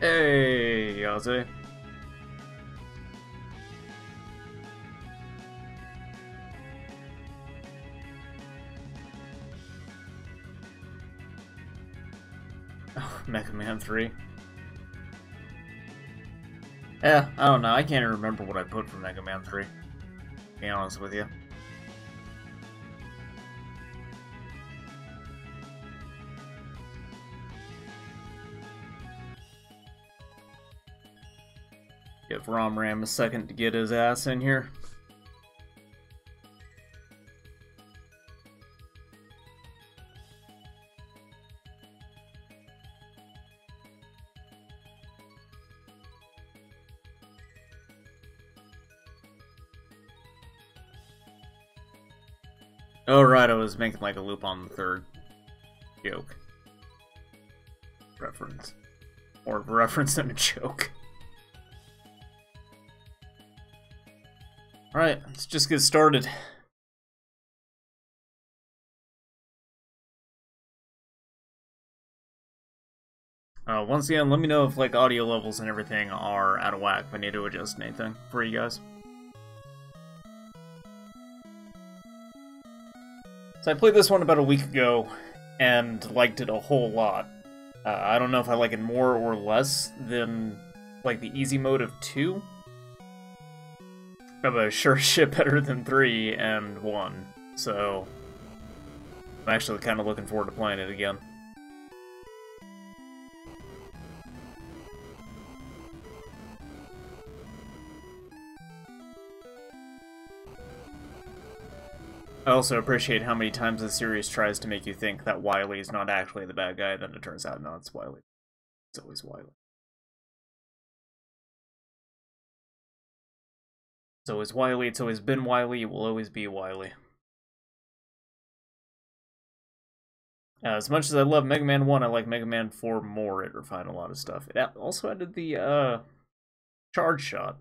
Hey, Yaze. Oh, Mega Man 3. Yeah, I don't know. I can't even remember what I put for Mega Man 3. To be honest with you. Give Rom Ram a second to get his ass in here. Oh right, I was making like a loop on the third joke. Reference. Or reference and a joke. Alright, let's just get started. Once again, let me know if like audio levels and everything are out of whack, if I need to adjust anything for you guys. So I played this one about a week ago, and liked it a whole lot. I don't know if I like it more or less than, like, the easy mode of 2. But sure shit better than 3 and 1, so I'm actually kind of looking forward to playing it again. I also appreciate how many times the series tries to make you think that Wily is not actually the bad guy, then it turns out no, it's Wily. It's always Wily. It's always Wily, it's always been Wily, it will always be Wily. As much as I love Mega Man 1, I like Mega Man 4 more. It refined a lot of stuff. It also added the, charge shot.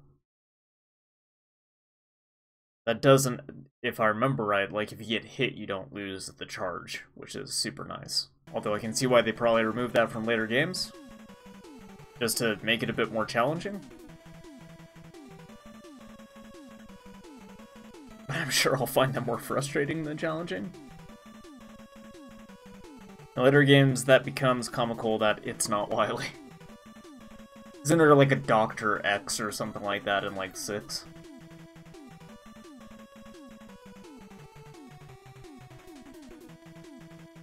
That doesn't, if I remember right, like, if you get hit, you don't lose the charge, which is super nice. Although I can see why they probably removed that from later games. Just to make it a bit more challenging. But I'm sure I'll find that more frustrating than challenging. In later games, that becomes comical that it's not Wily. Isn't there like a Dr. X or something like that in like 6?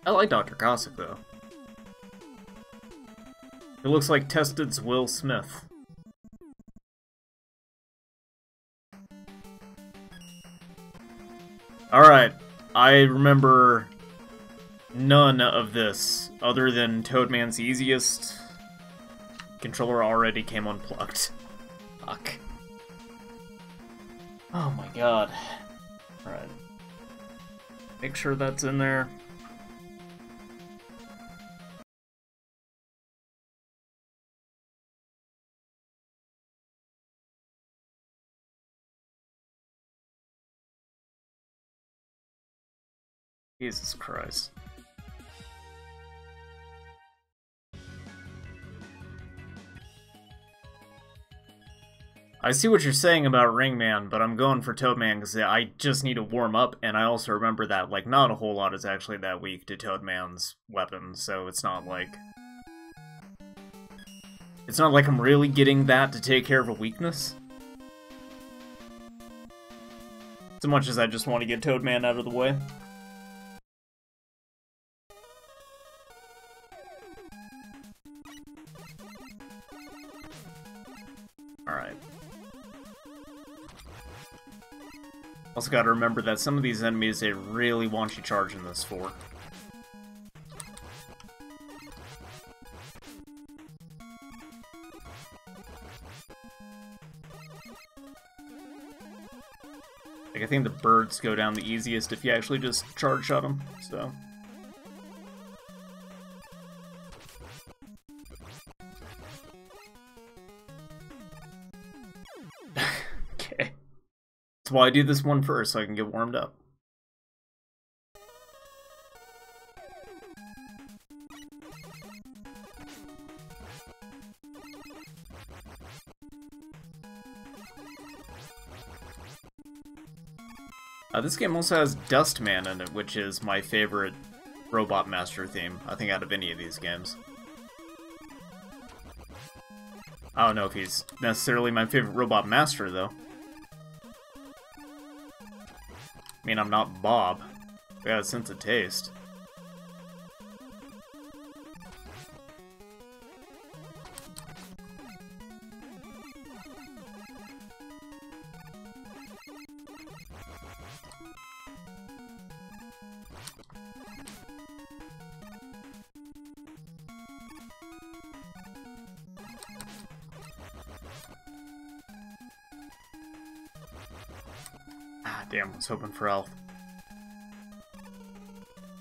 I like Dr. Cossack, though. It looks like Tested's Will Smith. Alright, I remember none of this, other than Toadman's easiest. Controller already came unplugged. Fuck. Oh my god. Alright. Make sure that's in there. Jesus Christ. I see what you're saying about Ringman, but I'm going for Toadman because I just need to warm up, and I also remember that, like, not a whole lot is actually that weak to Toadman's weapons, so it's not like... It's not like I'm really getting that to take care of a weakness. So much as I just want to get Toadman out of the way. Alright. Also gotta remember that some of these enemies they really want you charging this for. Like, I think the birds go down the easiest if you actually just charge shot them, so... Okay. That's why I do this one first, so I can get warmed up. This game also has Dustman in it, which is my favorite Robot Master theme, I think, out of any of these games. I don't know if he's necessarily my favorite Robot Master, though. I mean, I'm not Bob. I got a sense of taste. Ah, damn, I was hoping for health.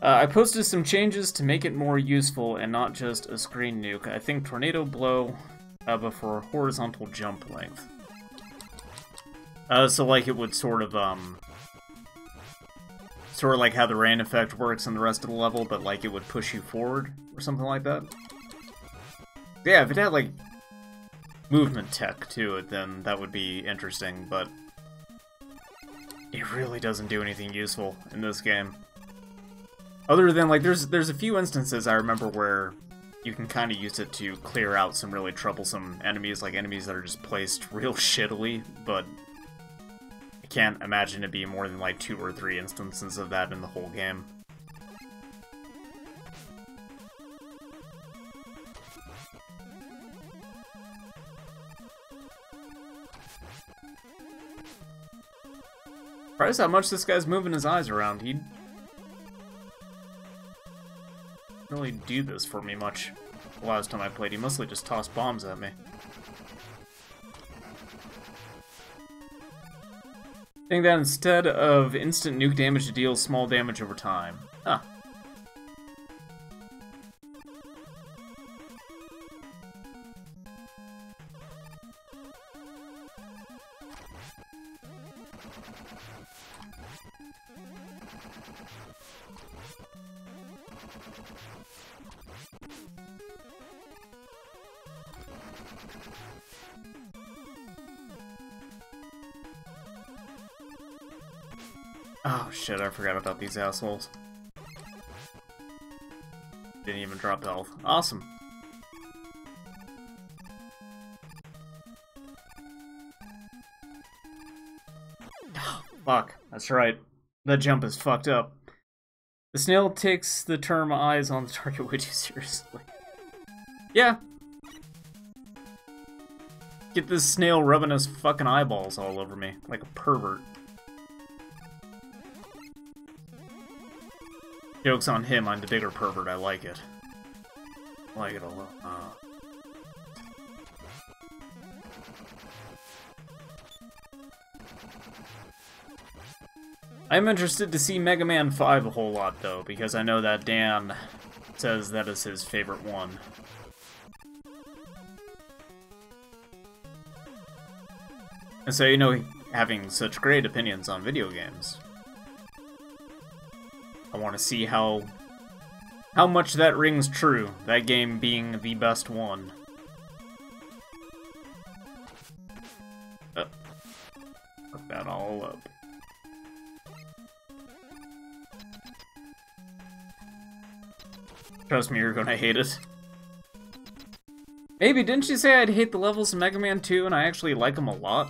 I posted some changes to make it more useful and not just a screen nuke. I think Tornado Blow, but for horizontal jump length. So like it would sort of like how the rain effect works in the rest of the level, but like it would push you forward or something like that. Yeah, if it had like movement tech to it, then that would be interesting, but it really doesn't do anything useful in this game. Other than, like, there's a few instances I remember where you can kind of use it to clear out some really troublesome enemies, like enemies that are just placed real shittily, but I can't imagine it being more than, like, 2 or 3 instances of that in the whole game. Surprised how much this guy's moving his eyes around. He really do this for me much the last time I played. He mostly just tossed bombs at me. I think that instead of instant nuke damage, it deals small damage over time. Huh. Oh shit, I forgot about these assholes. Didn't even drop health. Awesome. Oh, fuck, that's right. That jump is fucked up. The snail takes the term eyes on the target way too seriously. Yeah. Get this snail rubbing his fucking eyeballs all over me, like a pervert. Joke's on him, I'm the bigger pervert, I like it. I like it a lot. I'm interested to see Mega Man 5 a whole lot, though, because I know that Dan says that is his favorite one. And so, you know, having such great opinions on video games, I want to see how much that rings true, that game being the best one. Fuck that all up. Trust me, you're gonna hate it. Maybe, didn't you say I'd hate the levels in Mega Man 2 and I actually like them a lot?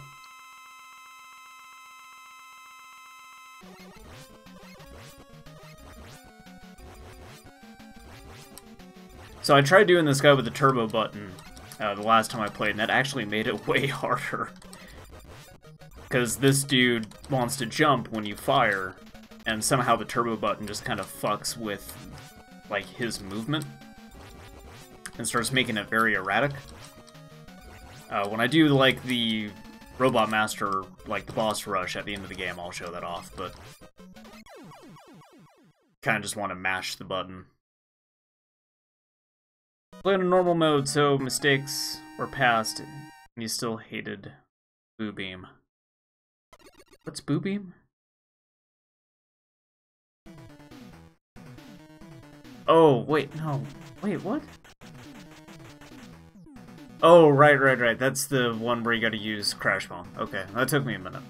So I tried doing this guy with the turbo button the last time I played, and that actually made it way harder. Because this dude wants to jump when you fire, and somehow the turbo button just kind of fucks with, like, his movement, and starts making it very erratic. When I do, like, the Robot Master, like, the boss rush at the end of the game, I'll show that off, but kind of just want to mash the button. Play in a normal mode, so mistakes were passed, and you still hated Boo Beam. What's Boo Beam? Oh, wait, no. Wait, what? Oh, right. That's the one where you gotta use Crash Bomb. Okay, that took me a minute.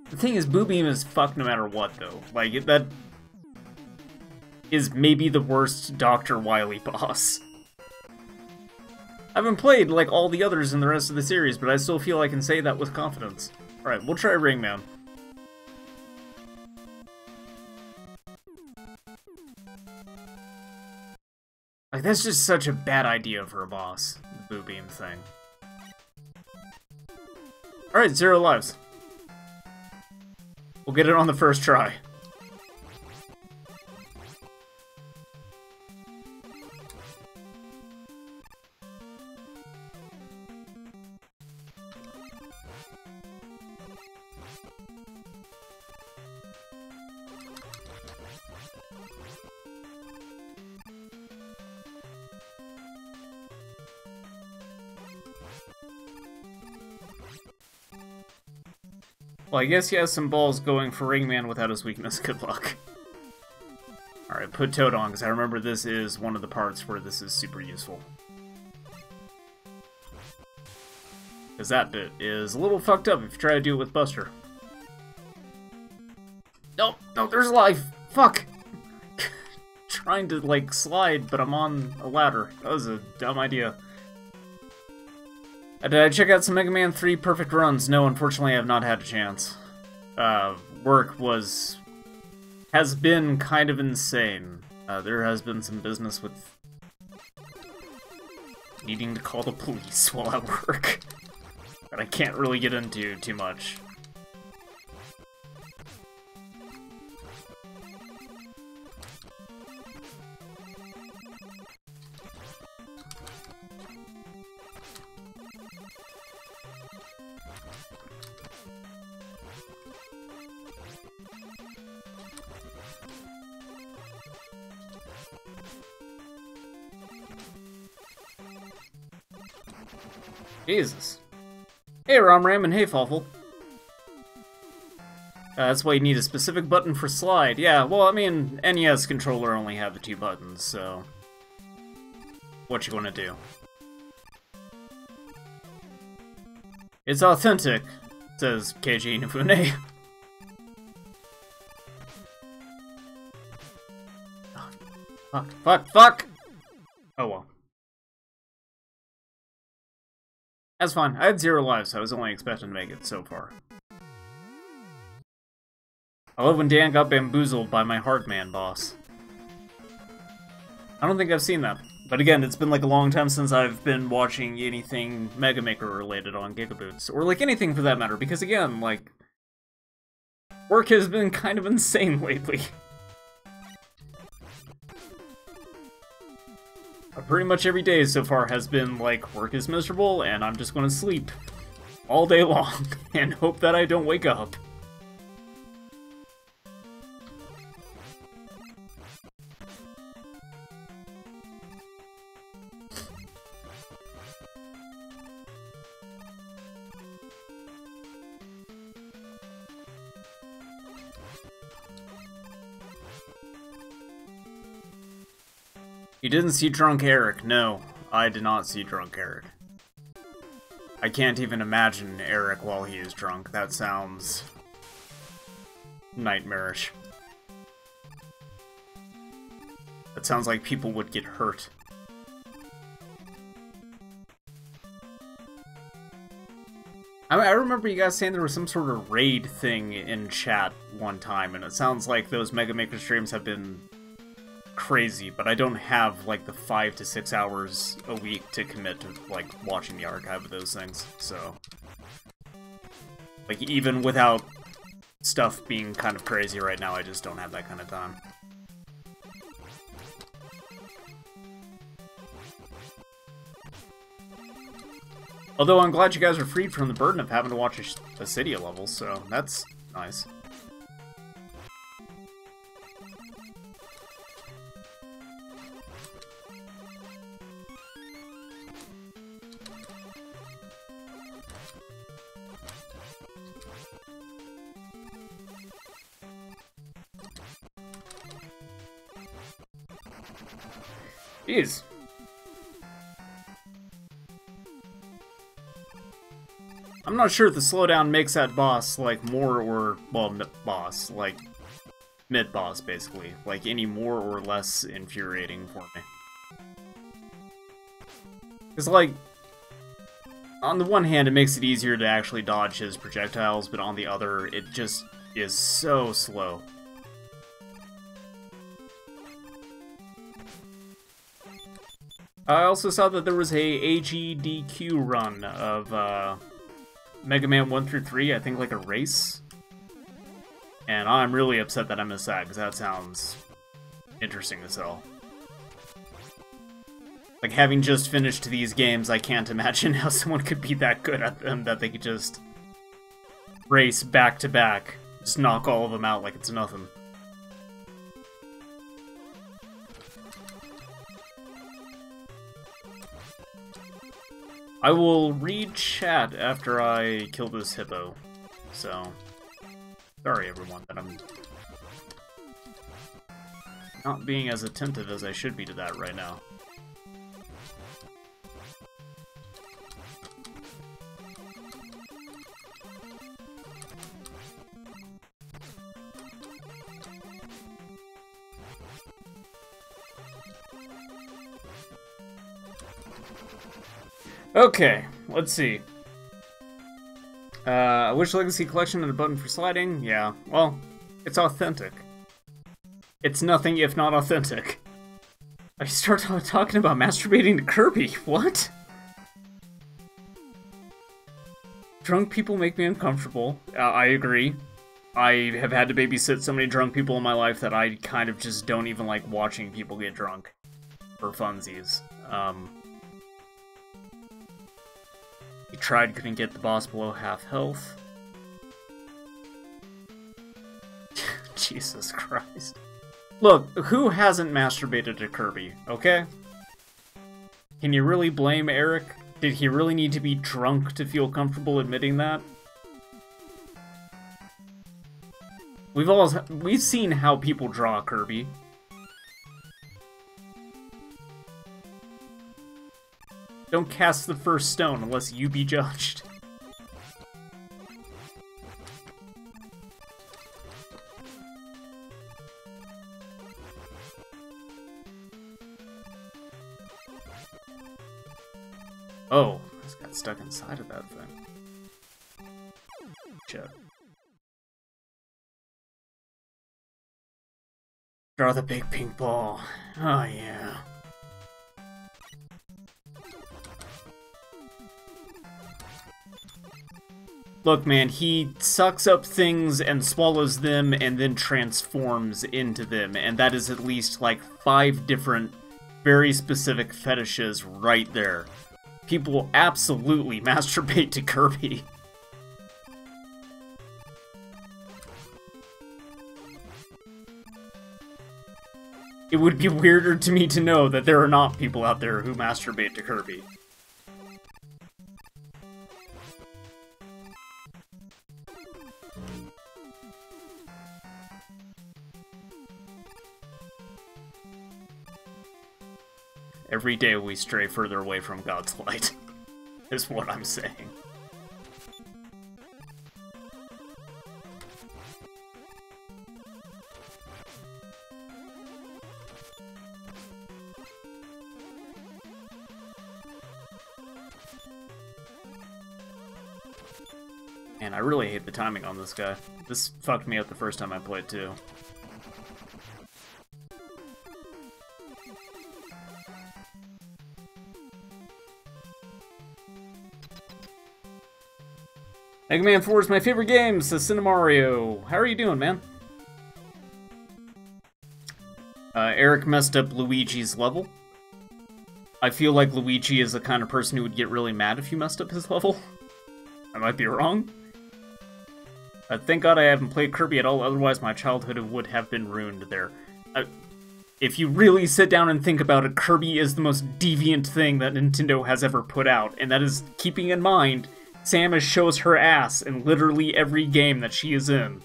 The thing is, Boo Beam is fucked no matter what, though. Like, that is maybe the worst Dr.Wily boss. I haven't played, like, all the others in the rest of the series, but I still feel I can say that with confidence. Alright, we'll try Ringman. Like, that's just such a bad idea for a boss, the Boo Beam thing. Alright, 0 lives. We'll get it on the first try. Well, I guess he has some balls going for Ringman without his weakness. Good luck. Alright, put Toad on, because I remember this is one of the parts where this is super useful. Because that bit is a little fucked up if you try to do it with Buster. No, there's life! Fuck! Trying to, like, slide, but I'm on a ladder. That was a dumb idea. Did I check out some Mega Man 3 perfect runs? No, unfortunately I have not had a chance. Work has been kind of insane. There has been some business with needing to call the police while at work that I can't really get into too much. Jesus. Hey, Romram, and hey, Fawful. That's why you need a specific button for slide. Yeah, well, I mean, NES controller only had the 2 buttons, so... what you wanna do? It's authentic, says KG Nifune. Fuck! Oh well. That's fine. I had 0 lives, so I was only expecting to make it so far. I love when Dan got bamboozled by my Hardman boss. I don't think I've seen that. But again, it's been like a long time since I've been watching anything Mega Maker related on Gigaboots. Or like anything for that matter, because again, like... work has been kind of insane lately. Pretty much every day so far has been like, work is miserable, and I'm just gonna sleep all day long, and hope that I don't wake up. You didn't see Drunk Eric. No, I did not see Drunk Eric. I can't even imagine Eric while he is drunk. That sounds... nightmarish. That sounds like people would get hurt. I remember you guys saying there was some sort of raid thing in chat one time, and it sounds like those Mega Maker streams have been crazy, but I don't have like the 5 to 6 hours a week to commit to like watching the archive of those things, so like even without stuff being kind of crazy right now, I just don't have that kind of time. Although I'm glad you guys are freed from the burden of having to watch a Cydia level, so that's nice. Jeez. I'm not sure if the slowdown makes that boss, like, more or... well, boss, like, mid-boss, basically. Like, any more or less infuriating for me. Because, like, on the one hand, it makes it easier to actually dodge his projectiles, but on the other, it just is so slow. I also saw that there was a AGDQ run of Mega Man 1 through 3, I think like a race. And I'm really upset that I missed that, because that sounds interesting as hell. Like, having just finished these games, I can't imagine how someone could be that good at them that they could just race back to back. Just knock all of them out like it's nothing. I will read chat after I kill this hippo, so sorry everyone that I'm not being as attentive as I should be to that right now. Okay, let's see. Wish Legacy Collection and a button for sliding? Yeah, well, it's authentic. It's nothing if not authentic. I start talking about masturbating to Kirby. What? Drunk people make me uncomfortable. I agree. I have had to babysit so many drunk people in my life that I kind of just don't even like watching people get drunk. For funsies. He tried, couldn't get the boss below half health. Jesus Christ. Look, who hasn't masturbated to Kirby, okay? Can you really blame Eric? Did he really need to be drunk to feel comfortable admitting that? We've seen how people draw Kirby. Don't cast the first stone unless you be judged. Oh, I just got stuck inside of that thing. Shit. Draw the big pink ball. Oh yeah. Look, man, he sucks up things and swallows them and then transforms into them, and that is at least like 5 different, very specific fetishes right there. People absolutely masturbate to Kirby. It would be weirder to me to know that there are not people out there who masturbate to Kirby. Every day we stray further away from God's light, is what I'm saying. Man, I really hate the timing on this guy. This fucked me up the first time I played, too. Mega Man 4 is my favorite game, says Cinemario. How are you doing, man? Eric messed up Luigi's level. I feel like Luigi is the kind of person who would get really mad if you messed up his level. I might be wrong. Thank God I haven't played Kirby at all, otherwise my childhood would have been ruined there. If you really sit down and think about it, Kirby is the most deviant thing that Nintendo has ever put out, and that is keeping in mind Samus shows her ass in literally every game that she is in.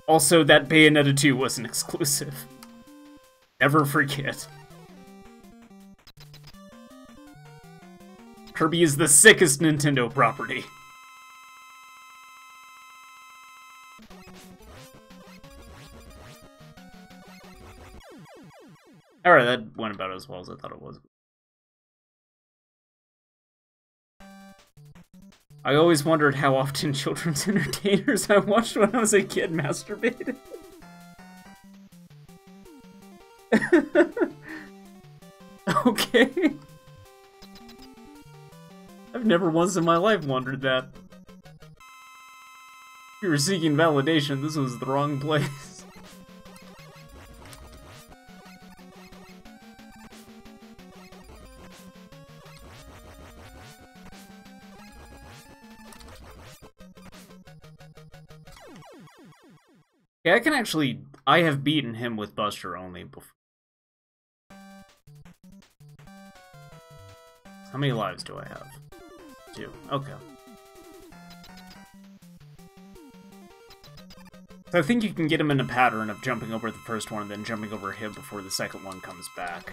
Also, that Bayonetta 2 was an exclusive. Never forget. Kirby is the sickest Nintendo property. Alright, that went about as well as I thought it was. I always wondered how often children's entertainers I watched when I was a kid masturbated. Okay. I've never once in my life wondered that. If you were seeking validation, this was the wrong place. Yeah, I can actually... I have beaten him with Buster only before. How many lives do I have? 2. Okay. So I think you can get him in a pattern of jumping over the first one and then jumping over him before the second one comes back.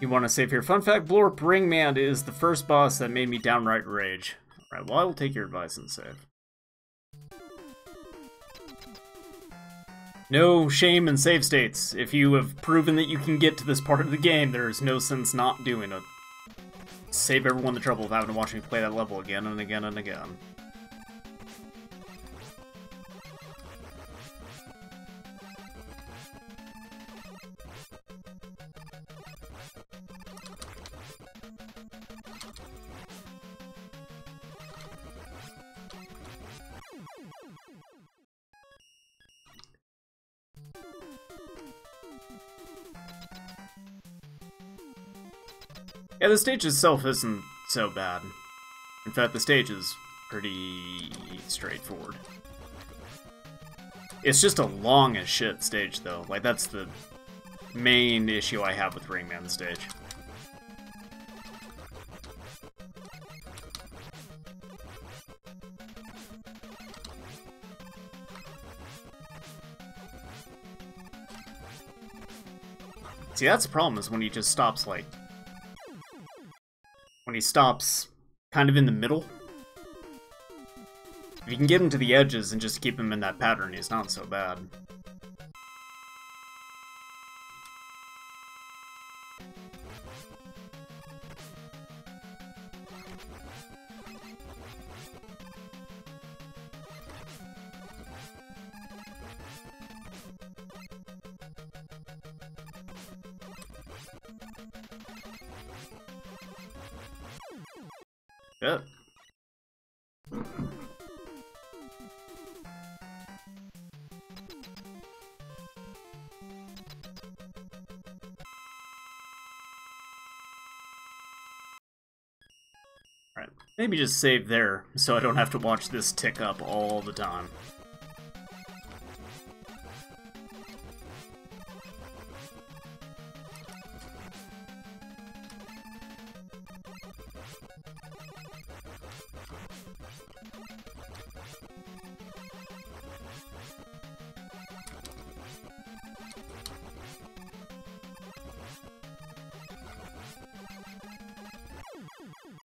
You want to save here? Fun fact, Blorp Ringman is the first boss that made me downright rage. Alright, well I will take your advice and save. No shame in save states. If you have proven that you can get to this part of the game, there is no sense not doing it. Save everyone the trouble of having to watch me play that level again and again and again. Yeah, the stage itself isn't so bad. In fact, the stage is pretty straightforward. It's just a long as shit stage, though. Like, that's the main issue I have with Ringman stage. See, that's the problem, is when he just stops, like... When he stops kind of in the middle. If you can get him to the edges and just keep him in that pattern, he's not so bad. Good. Alright, maybe just save there, so I don't have to watch this tick up all the time.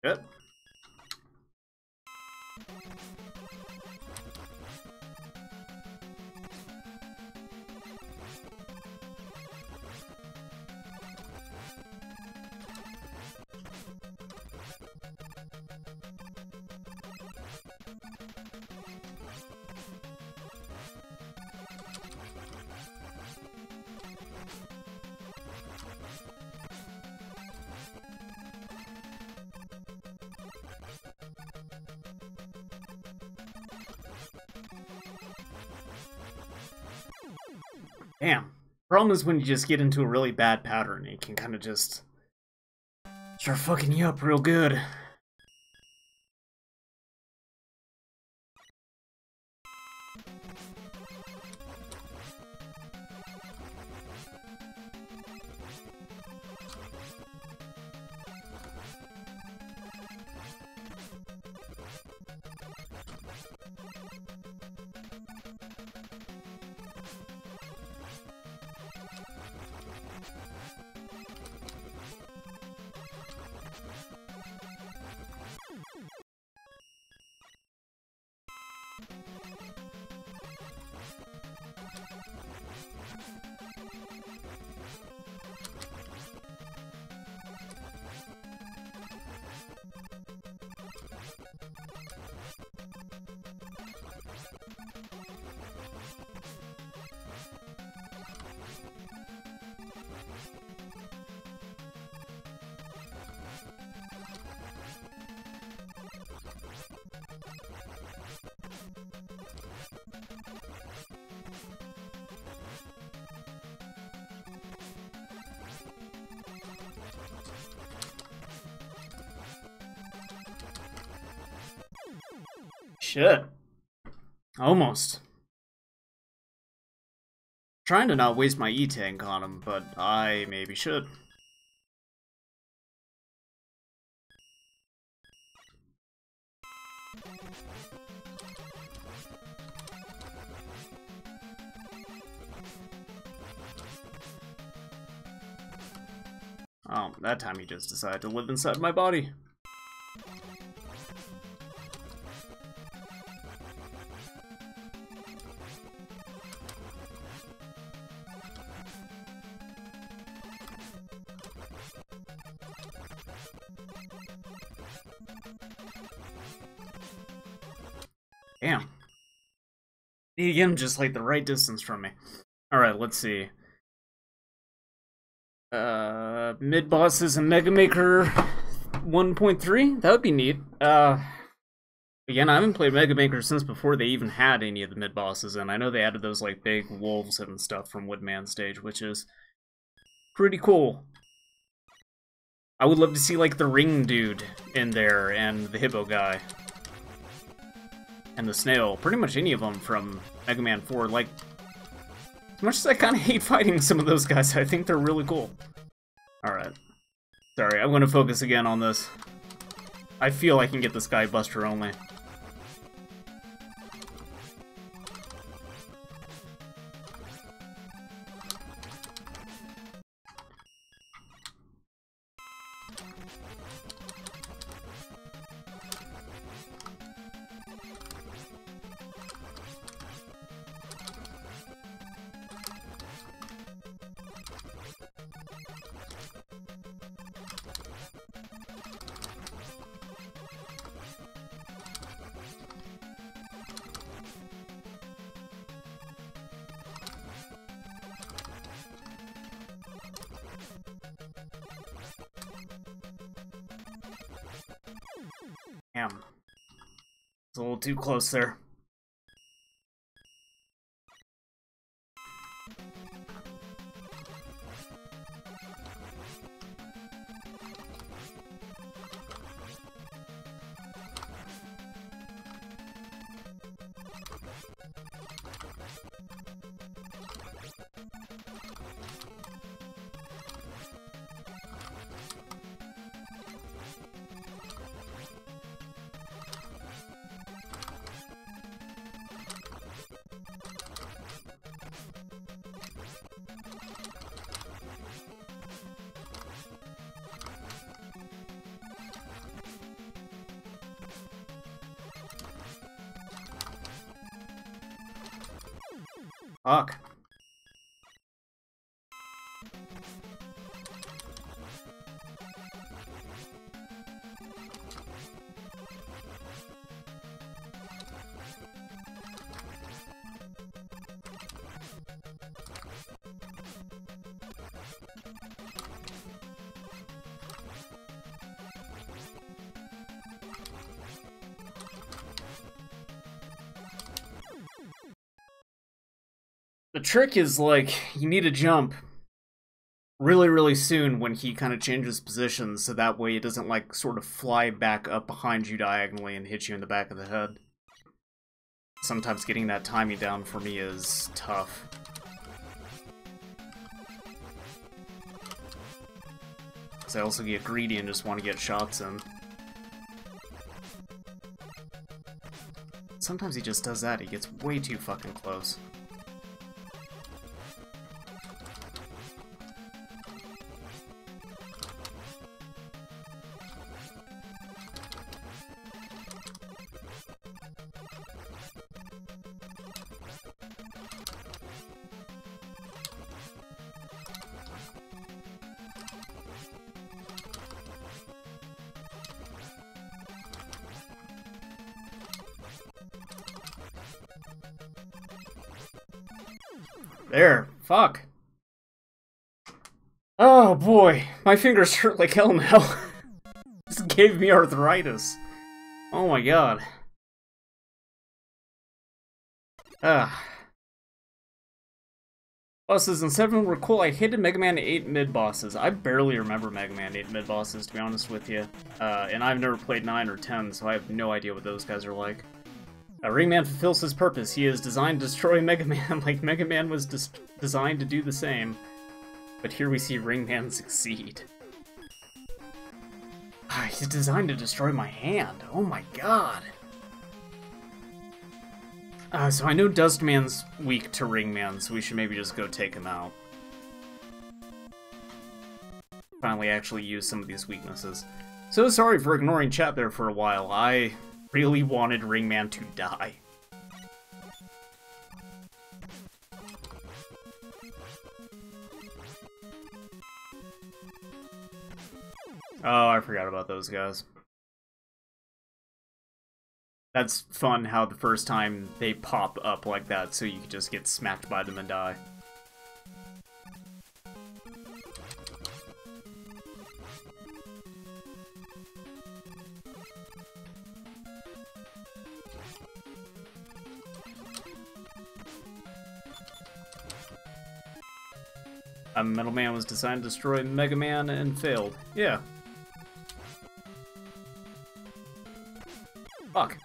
Yep. Damn. Problem is when you just get into a really bad pattern, it can kind of just start fucking you up real good. Shit. Almost. Trying to not waste my E-Tank on him, but I maybe should. Oh, that time he just decided to live inside my body. Damn. You get him just like the right distance from me. Alright, let's see. Mid-bosses and Mega Maker 1.3? That would be neat. Again, I haven't played Mega Maker since before they even had any of the mid-bosses, and I know they added those, like, big wolves and stuff from Woodman stage, which is pretty cool. I would love to see, like, the ring dude in there, and the hippo guy. And the snail. Pretty much any of them from Mega Man 4. Like, as much as I kind of hate fighting some of those guys, I think they're really cool. Alright. Sorry, I'm gonna focus again on this. I feel I can get this guy Buster only. Damn. It's a little too close there. Fuck. The trick is, like, you need to jump really, really soon when he kind of changes positions, so that way it doesn't, like, sort of fly back up behind you diagonally and hit you in the back of the head. Sometimes getting that timing down for me is tough. Because I also get greedy and just want to get shots in. Sometimes he just does that, he gets way too fucking close. There, fuck. Oh boy, my fingers hurt like hell now. This gave me arthritis. Oh my god. Bosses in 7 were cool. I hated Mega Man 8 mid-bosses. I barely remember Mega Man 8 mid-bosses, to be honest with you. And I've never played 9 or 10, so I have no idea what those guys are like. Ringman fulfills his purpose. He is designed to destroy Mega Man like Mega Man was designed to do the same. But here we see Ringman succeed. He's designed to destroy my hand. Oh my god. So I know Dustman's weak to Ringman, so we should maybe just go take him out. Finally actually use some of these weaknesses. So sorry for ignoring chat there for a while. I really wanted Ringman to die. Oh, I forgot about those guys. That's fun how the first time they pop up like that, so you can just get smacked by them and die. Metal Man was designed to destroy Mega Man and failed. Yeah. Fuck.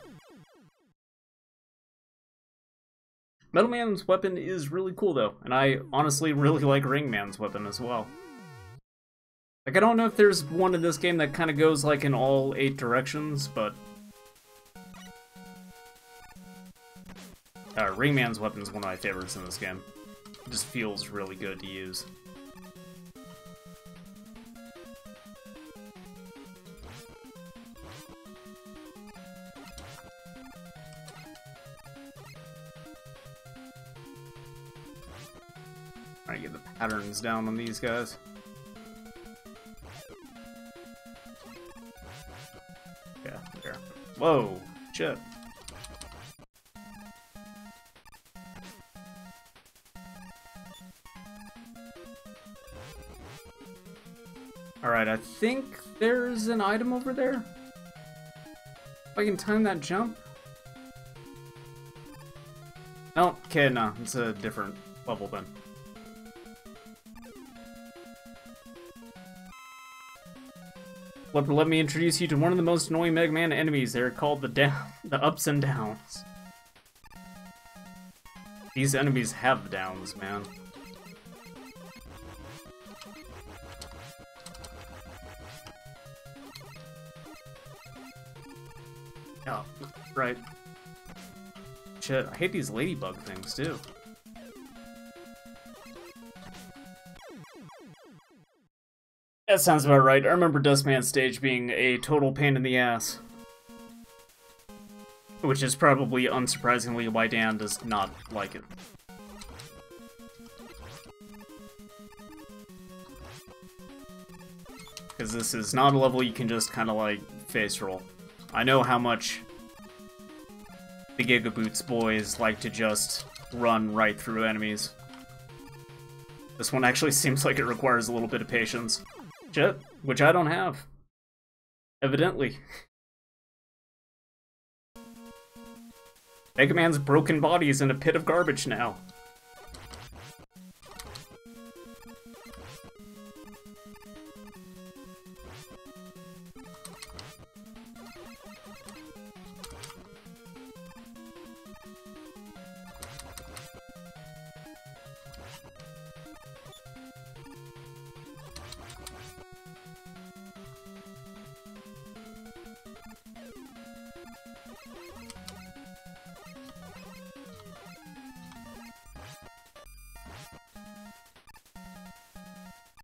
Metal Man's weapon is really cool though, and I honestly really like Ringman's weapon as well. Like, I don't know if there's one in this game that kind of goes like in all 8 directions, but Ringman's weapon is one of my favorites in this game. It just feels really good to use. Trying to get the patterns down on these guys. Yeah, there. Whoa, shit. Alright, I think there's an item over there. If I can time that jump. Oh, okay, no, it's a different level then. Let me introduce you to one of the most annoying Mega Man enemies. They're called the ups and downs. These enemies have the downs, man. Oh, right. Shit, I hate these ladybug things, too. That sounds about right. I remember Dustman's stage being a total pain in the ass. Which is probably, unsurprisingly, why Dan does not like it. Because this is not a level you can just kind of, like, face roll. I know how much the Gigaboots boys like to just run right through enemies. This one actually seems like it requires a little bit of patience. Shit, which I don't have. Evidently. Mega Man's broken body is in a pit of garbage now.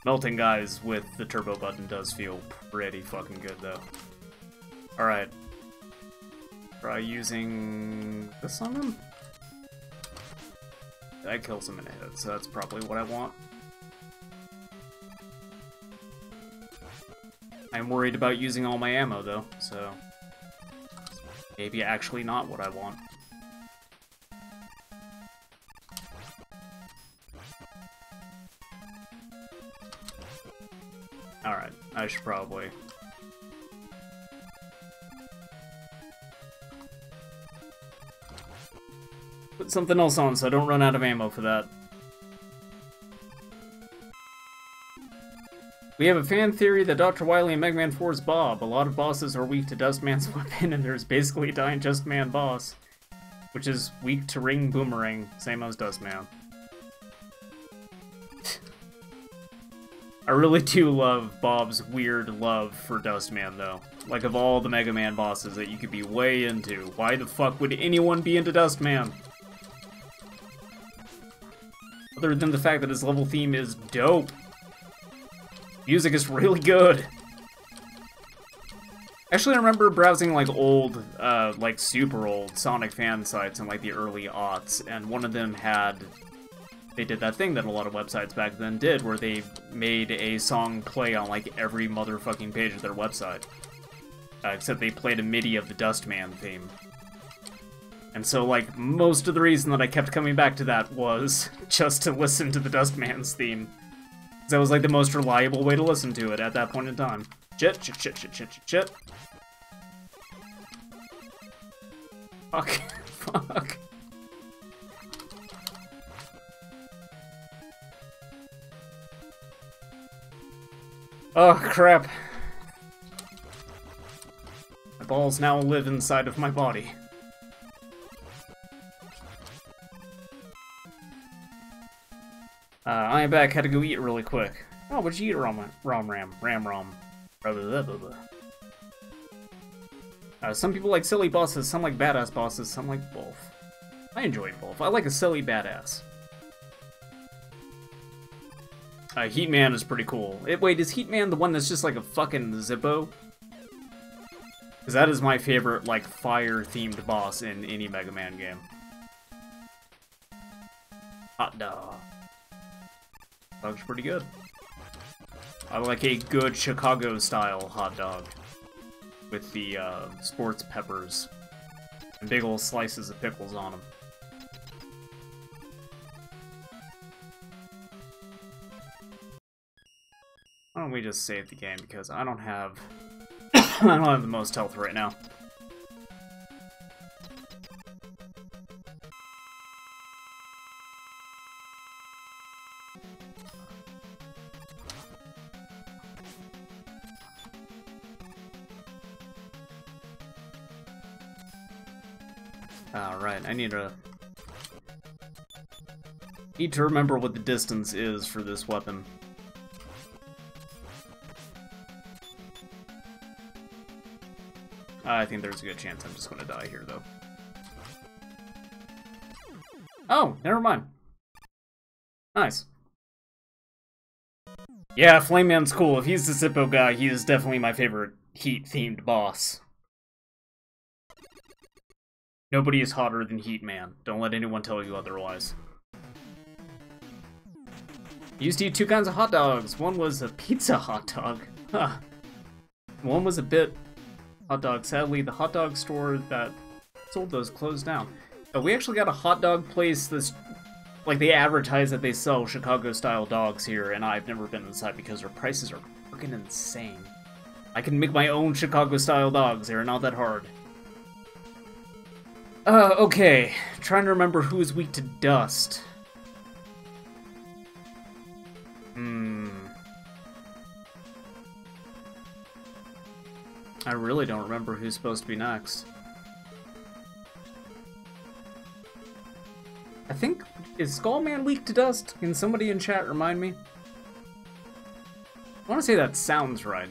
Melting guys with the turbo button does feel pretty fucking good, though. Alright. Try using this on him? That kills him in a hit, so that's probably what I want. I'm worried about using all my ammo, though, so maybe actually not what I want. Alright, I should probably... put something else on so I don't run out of ammo for that. We have a fan theory that Dr.Wily and Mega Man 4 is Bob. A lot of bosses are weak to Dustman's weapon, and there's basically a dying Just Man boss. which is weak to ring boomerang, same as Dustman. I really do love Bob's weird love for Dustman, though. Like, of all the Mega Man bosses that you could be way into, why the fuck would anyone be into Dustman? Other than the fact that his level theme is dope. Music is really good. Actually, I remember browsing, like, old, like, super old Sonic fan sites in, like, the early aughts, and one of them had... They did that thing that a lot of websites back then did, where they made a song play on, like, every motherfucking page of their website. Except they played a MIDI of the Dustman theme. And so, like, most of the reason that I kept coming back to that was just to listen to the Dustman's theme. Because that was, like, the most reliable way to listen to it at that point in time. Shit, shit, shit, shit, shit, shit, shit. Fuck. Fuck. Oh, crap. My balls now live inside of my body. I am back, had to go eat really quick. Oh, what'd you eat, Ram? Some people like silly bosses, some like badass bosses, some like both. I enjoy both. I like a silly badass. Heatman is pretty cool. Wait, is Heatman the one that's just like a fucking Zippo? Because that is my favorite, like, fire-themed boss in any Mega Man game. Hot dog. Dog's pretty good. I like a good Chicago-style hot dog. With the, sports peppers. And big ol' slices of pickles on them. Why don't we just save the game, because I don't have... I don't have the most health right now. Alright, I need to remember what the distance is for this weapon. I think there's a good chance I'm just gonna die here, though. Oh, never mind. Nice. Yeah, Flame Man's cool. If he's the Zippo guy, he is definitely my favorite heat-themed boss. Nobody is hotter than Heat Man. Don't let anyone tell you otherwise. Used to eat two kinds of hot dogs. One was a pizza hot dog. Huh. One was a bit hot dog. Sadly, the hot dog store that sold those closed down. We actually got a hot dog place that's... Like, they advertise that they sell Chicago-style dogs here, and I've never been inside because their prices are freaking insane. I can make my own Chicago-style dogs. They're not that hard. Okay. Trying to remember who is weak to dust. I really don't remember who's supposed to be next. I think... Is Skullman weak to dust? Can somebody in chat remind me? I want to say that sounds right.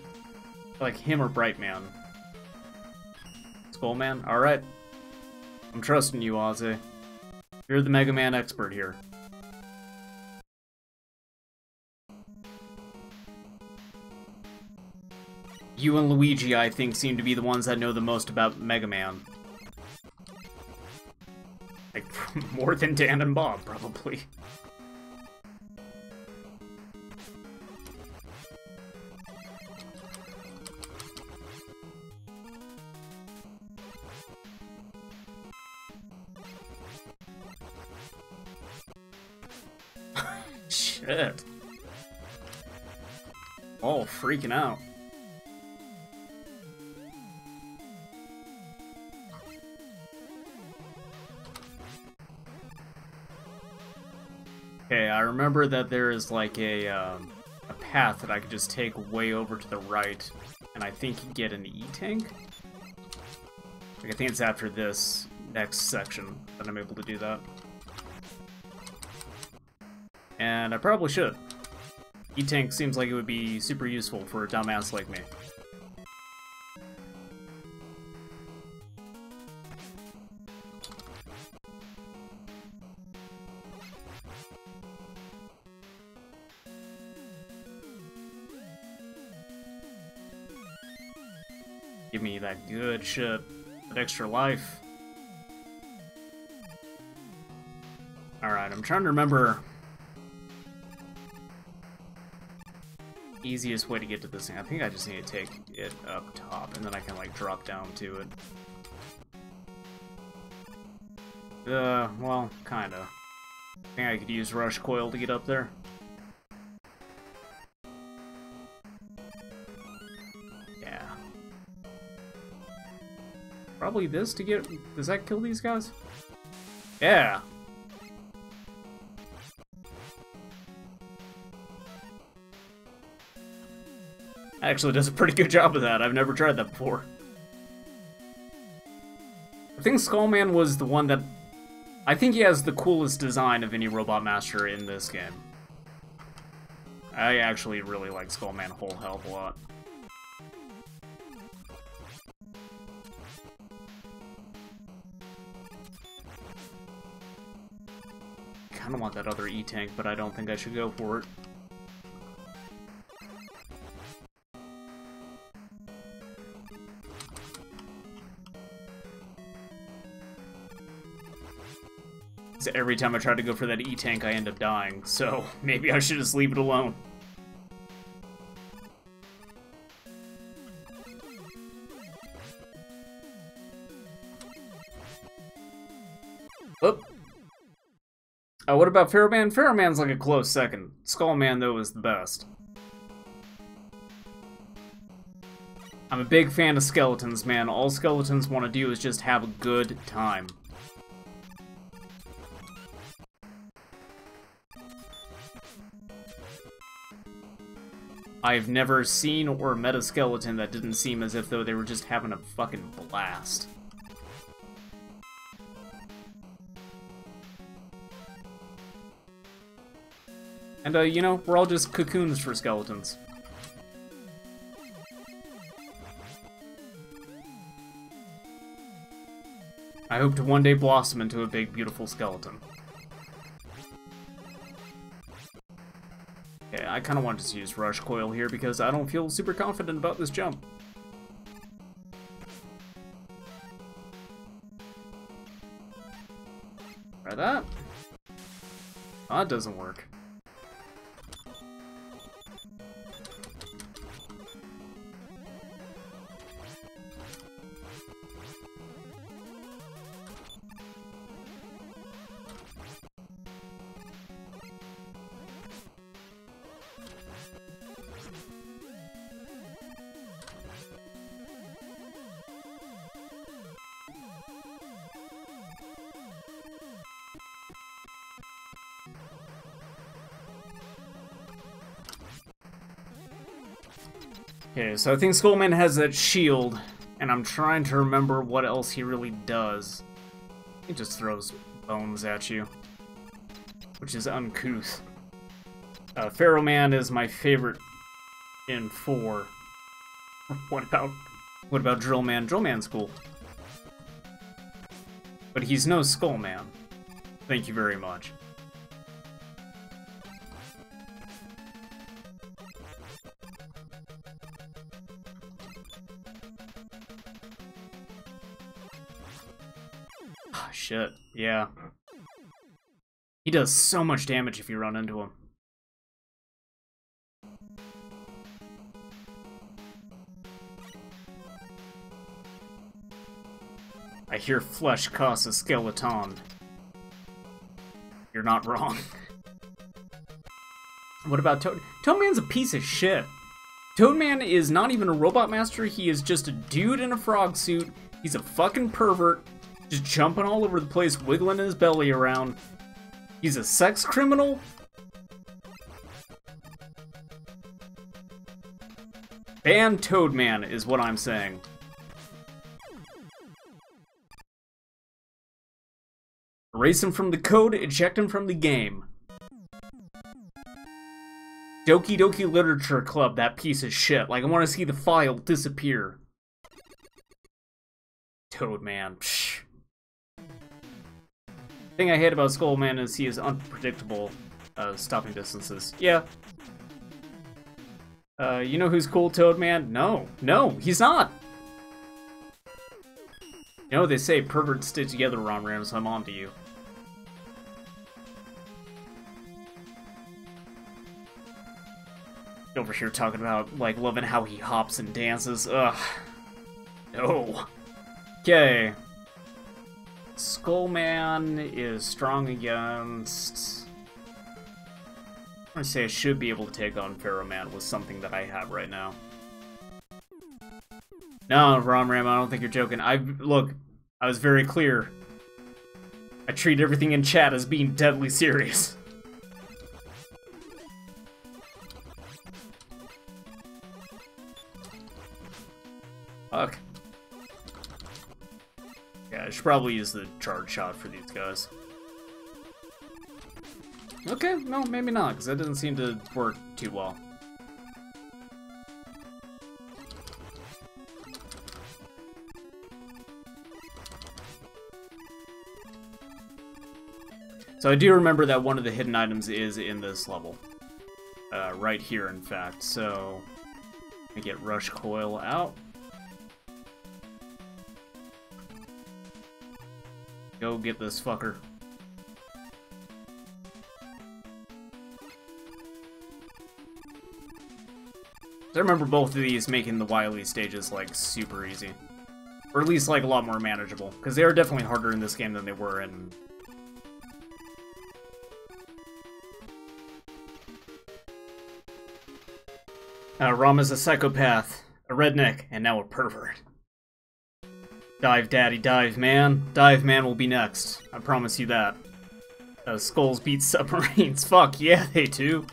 Like him or Brightman. Skullman? Alright. I'm trusting you, Ozzy. You're the Mega Man expert here. You and Luigi, I think, seem to be the ones that know the most about Mega Man. Like, more than Dan and Bob, probably. Shit. All freaking out. Okay, I remember that there is like a path that I could just take way over to the right, and I think you get an E-tank? Like, I think it's after this next section that I'm able to do that. And I probably should. E-Tank seems like it would be super useful for a dumbass like me. Give me that good shit. That extra life. Alright, I'm trying to remember easiest way to get to this thing. I think I just need to take it up top, and then I can, like, drop down to it. Well, kinda. I think I could use Rush Coil to get up there. Yeah. Probably this to get... Does that kill these guys? Yeah! Actually does a pretty good job of that. I've never tried that before. I think Skullman was the one that... I think he has the coolest design of any Robot Master in this game. I actually really like Skullman whole hell of a lot. Kinda want that other E-Tank, but I don't think I should go for it. Every time I try to go for that E-Tank, I end up dying, so maybe I should just leave it alone. Oh. What about Pharaohman? Pharaohman's like a close second. Skullman, though, is the best. I'm a big fan of skeletons, man. All skeletons want to do is just have a good time. I've never seen or met a skeleton that didn't seem as if though they were just having a fucking blast. And, you know, we're all just cocoons for skeletons. I hope to one day blossom into a big, beautiful skeleton. Okay, I kind of want to just use Rush Coil here because I don't feel super confident about this jump. Try that. Oh, that doesn't work. Okay, so I think Skullman has that shield, and I'm trying to remember what else he really does. He just throws bones at you, which is uncouth. Pharaohman is my favorite in 4. What about Drillman? Drillman's cool. But he's no Skullman. Thank you very much. Shit, yeah. He does so much damage if you run into him. I hear flesh costs a skeleton. You're not wrong. What about Toad? Toadman's a piece of shit. Toadman is not even a robot master, he is just a dude in a frog suit. He's a fucking pervert. Just jumping all over the place, wiggling his belly around. He's a sex criminal? Ban Toadman is what I'm saying. Erase him from the code, eject him from the game. Doki Doki Literature Club, that piece of shit. Like, I want to see the file disappear. Toadman. Psh. The thing I hate about Skullman is he is unpredictable, stopping distances. Yeah. You know who's cool, Toadman? No. No, he's not! You know, they say perverts stay together, Ram, so I'm on to you. Over here talking about, like, loving how he hops and dances. Ugh. No. Okay. Skullman is strong against... I'm gonna say I should be able to take on Pharaoh Man with something that I have right now. No, Ram, I don't think you're joking. Look, I was very clear. I treat everything in chat as being deadly serious. Fuck. Yeah, I should probably use the charge shot for these guys. Okay, no, maybe not, because that doesn't seem to work too well. So I do remember that one of the hidden items is in this level. Right here, in fact. So, I get Rush Coil out. Go get this fucker. I remember both of these making the Wily stages, like, super easy. Or at least, like, a lot more manageable. Because they are definitely harder in this game than they were in... Ram is a psychopath, a redneck, and now a pervert. Dive, daddy, dive, man. Dive Man will be next. I promise you that. Skulls beat submarines. Fuck, yeah, they do.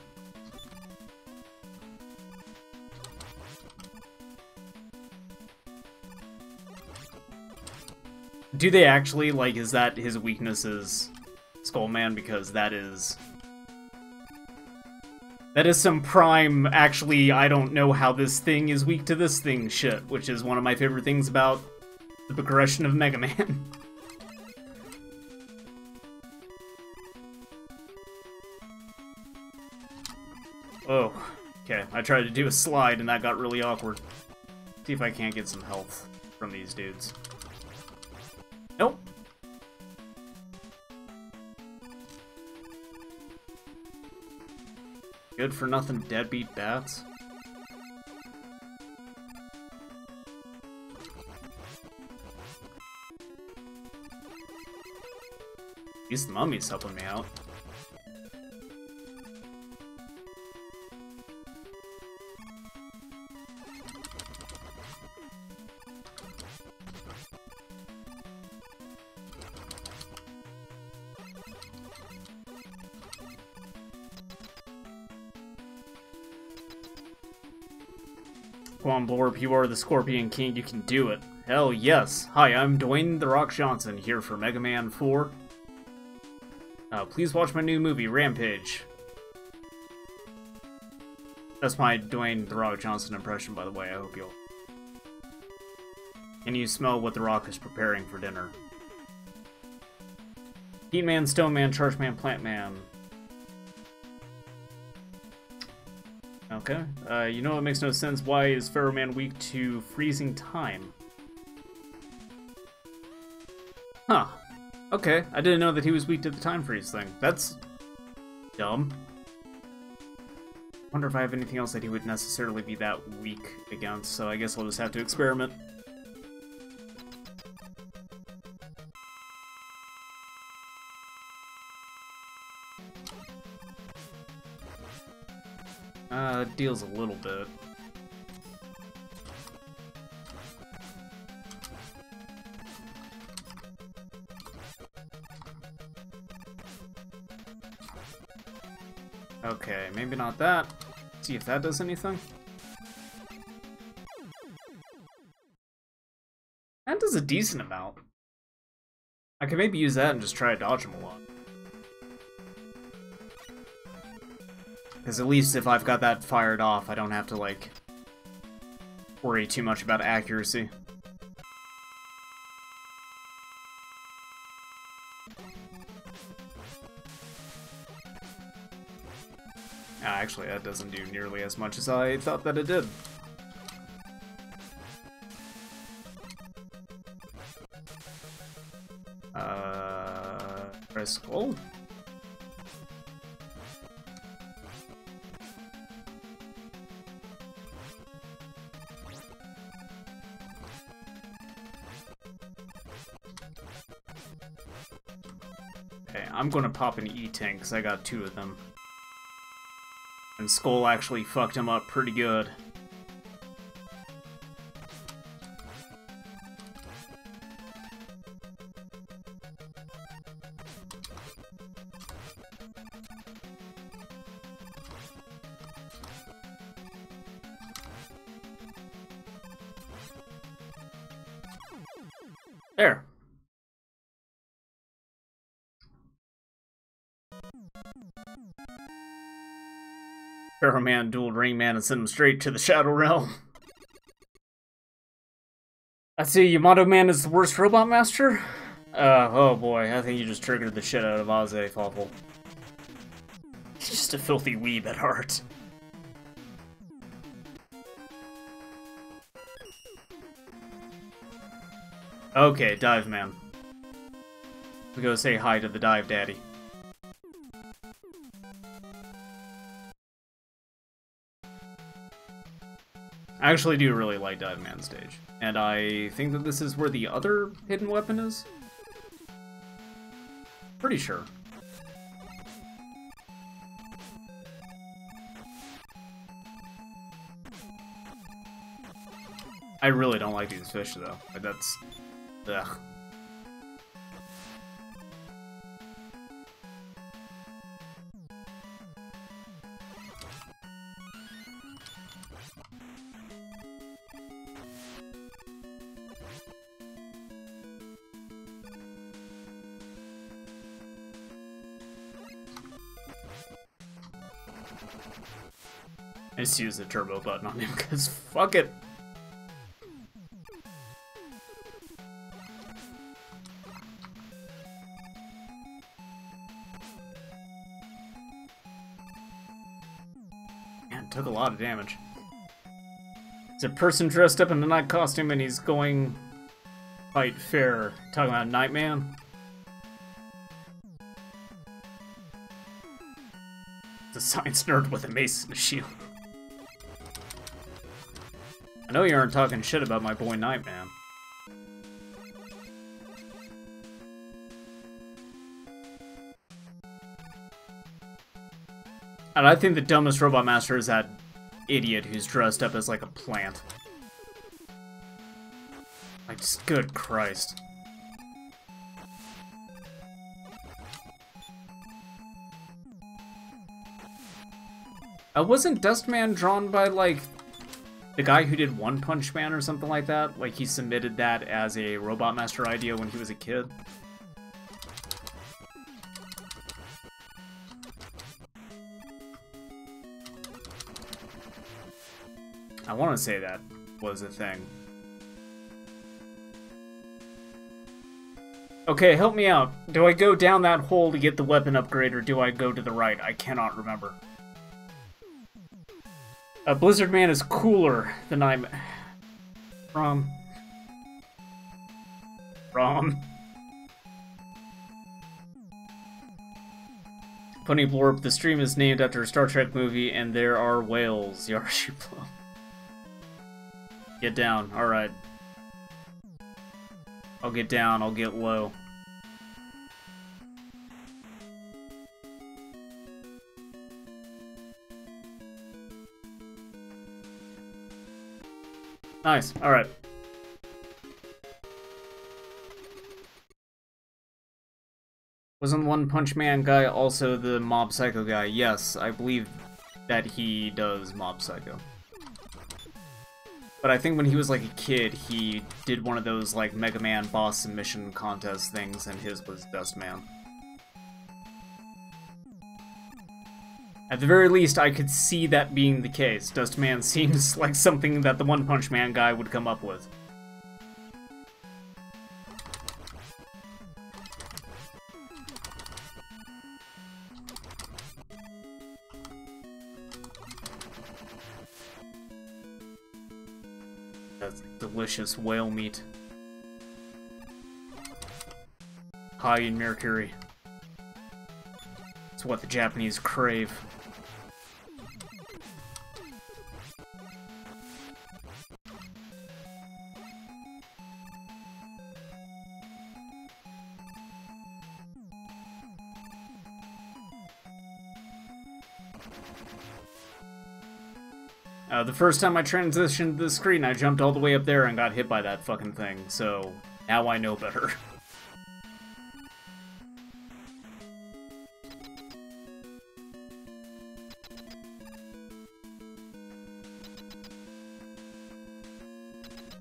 Do they actually, like, is that his weakness is Skullman? Because that is some prime, actually, I don't know how this thing is weak to this thing shit, which is one of my favorite things about the progression of Mega Man. Oh, okay. I tried to do a slide and that got really awkward. See if I can't get some health from these dudes. Nope. Good for nothing deadbeat bats. At least the mummy's helping me out. Come on, Blorp, you are the Scorpion King, you can do it. Hell yes. Hi, I'm Dwayne "The Rock" Johnson, here for Mega Man 4. Please watch my new movie, Rampage. That's my Dwayne "The Rock" Johnson impression, by the way, I hope you'll... Can you smell what The Rock is preparing for dinner? Heat Man, Stone Man, Charge Man, Plant Man. Okay. You know what makes no sense? Why is Pharaoh Man weak to freezing time? Huh. Okay. I didn't know that he was weak to the time freeze thing. That's dumb. Wonder if I have anything else that he would necessarily be that weak against, so I guess I'll just have to experiment. Deals a little bit. Okay, maybe not that. See if that does anything. That does a decent amount. I can maybe use that and just try to dodge him a lot. Because at least if I've got that fired off, I don't have to, like, worry too much about accuracy. Actually, that doesn't do nearly as much as I thought that it did. Press skull? Okay, I'm gonna pop an E-tank because I got 2 of them. And Skull actually fucked him up pretty good. There. Pharaoh Man dueled Ring Man and sent him straight to the Shadow Realm. I see Yamato Man is the worst robot master? Oh boy, I think you just triggered the shit out of Aze Fawful. He's just a filthy weeb at heart. Okay, Dive Man. We go say hi to the Dive Daddy. I actually do really like Dive Man's stage, and I think that this is where the other hidden weapon is? Pretty sure. I really don't like these fish, though. That's... ugh. I just use the turbo button on him, because fuck it! Man, took a lot of damage. It's a person dressed up in a night costume and he's going fight fair. Talking about Nightman? It's a science nerd with a mace and a shield. I know you aren't talking shit about my boy Nightman. And I think the dumbest robot master is that idiot who's dressed up as like a plant. Like, just good Christ. Wasn't Dustman drawn by, like, the guy who did One Punch Man or something like that? Like, he submitted that as a Robot Master idea when he was a kid? I want to say that was a thing. Okay, help me out. Do I go down that hole to get the weapon upgrade, or do I go to the right? I cannot remember. Blizzard Man is cooler than I'm... Rom. Funny blurb, the stream is named after a Star Trek movie, and there are whales. Yarshiplo. Get down, alright. I'll get down, I'll get low. Nice, alright. Wasn't One Punch Man guy also the Mob Psycho guy? Yes, I believe that he does Mob Psycho. But I think when he was like a kid, he did one of those like Mega Man boss submission contest things, and his was Dustman. At the very least, I could see that being the case. Dustman seems like something that the One Punch Man guy would come up with. That's delicious whale meat. High in mercury. It's what the Japanese crave. The first time I transitioned the screen, I jumped all the way up there and got hit by that fucking thing, so now I know better.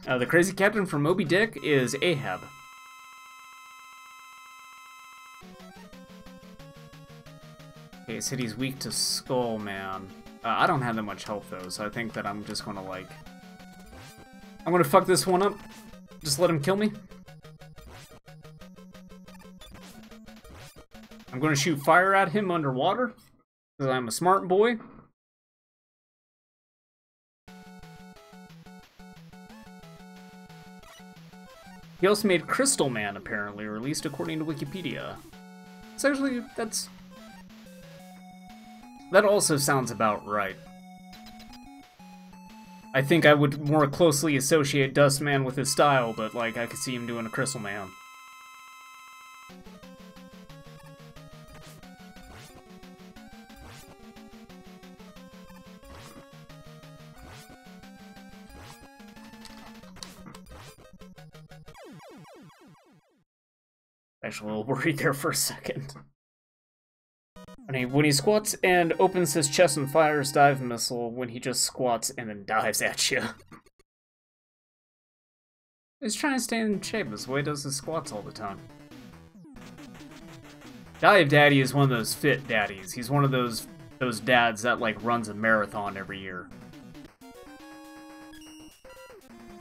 The crazy captain from Moby Dick is Ahab. Okay, he said he's weak to Skull Man. I don't have that much health, though, so I think that I'm just gonna, like... I'm gonna fuck this one up. Just let him kill me. I'm gonna shoot fire at him underwater, because I'm a smart boy. He also made Crystal Man, apparently, or at least according to Wikipedia. It's actually, that also sounds about right. I think I would more closely associate Dustman with his style, but, like, I could see him doing a Crystal Man. Actually, a little worried there for a second. When he squats and opens his chest and fires dive missile, when he just squats and then dives at you. He's trying to stay in shape, this way he does his squats all the time. Dive Daddy is one of those fit daddies. He's one of those dads that, like, runs a marathon every year.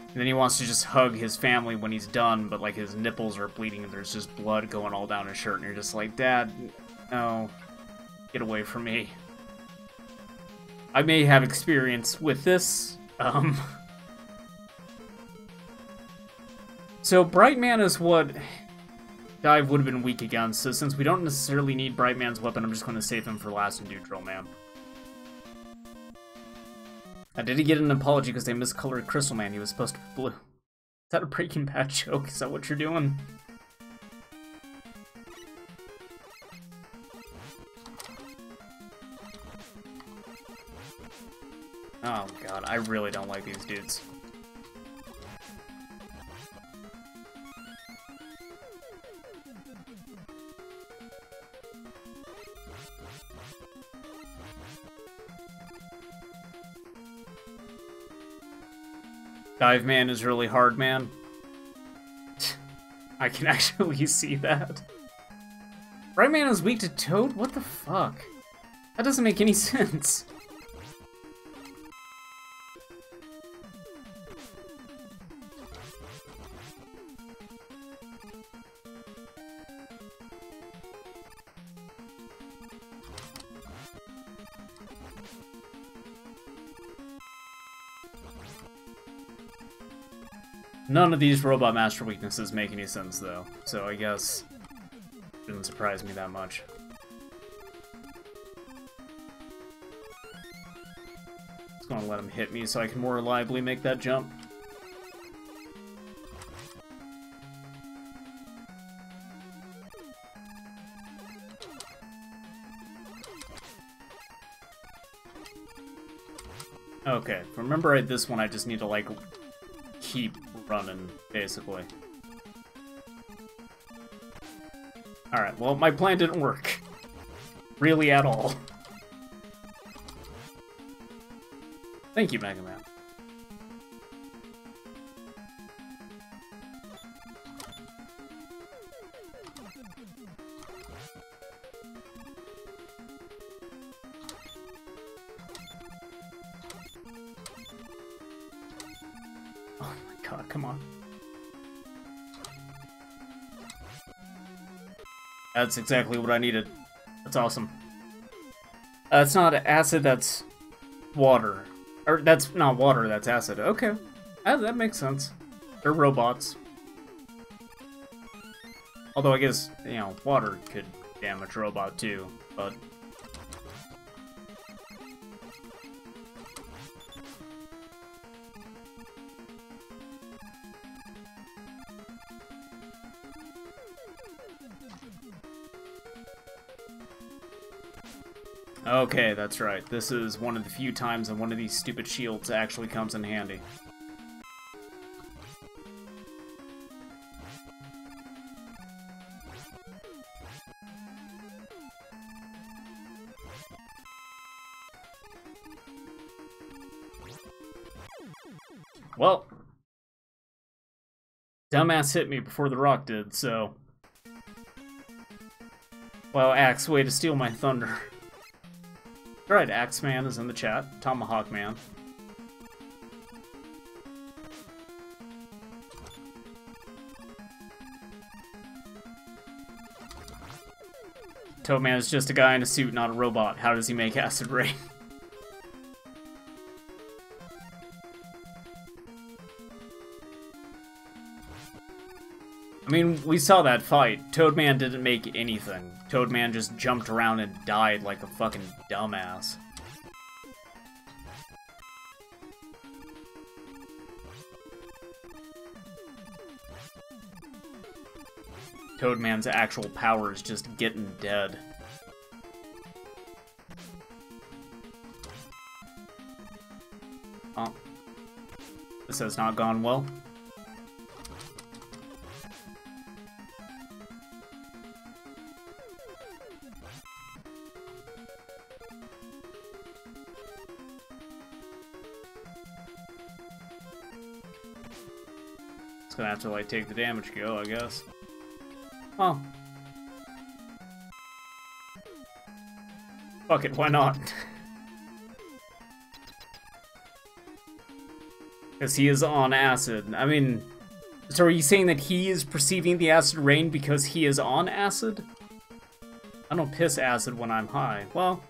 And then he wants to just hug his family when he's done, but, like, his nipples are bleeding and there's just blood going all down his shirt, and you're just like, Dad, no. Get away from me. I may have experience with this. So Brightman is what Dive would have been weak against, so since we don't necessarily need Brightman's weapon, I'm just going to save him for last and do Drill Man. Did he get an apology because they miscolored Crystal Man? He was supposed to be blue. Is that a Breaking Bad joke? Is that what you're doing? Oh god, I really don't like these dudes. Dive Man is really hard, man. I can actually see that. Brightman is weak to Toad? What the fuck? That doesn't make any sense. None of these Robot Master weaknesses make any sense, though, so I guess it didn't surprise me that much. Just gonna let him hit me so I can more reliably make that jump. Okay, remember at this one I just need to, like, keep running, basically. Alright, well, my plan didn't work. Really at all. Thank you, Mega Man. God, come on. That's exactly what I needed. That's awesome. It's not acid, that's water. Or that's not water, that's acid. Okay. That makes sense. They're robots. Although I guess, you know, water could damage a robot too, but... Okay, that's right. This is one of the few times that one of these stupid shields actually comes in handy. Well, dumbass hit me before the rock did, so... Wow, Axe, way to steal my thunder. Alright, Axeman is in the chat. Tomahawk Man. Toadman is just a guy in a suit, not a robot. How does he make acid rain? I mean, we saw that fight. Toadman didn't make anything. Toadman just jumped around and died like a fucking dumbass. Toadman's actual power is just getting dead. Oh. This has not gone well. It's gonna have to, like, take the damage go, I guess. Oh. Fuck it, why not? Because he is on acid. I mean, so are you saying that he is perceiving the acid rain because he is on acid? I don't piss acid when I'm high. Well,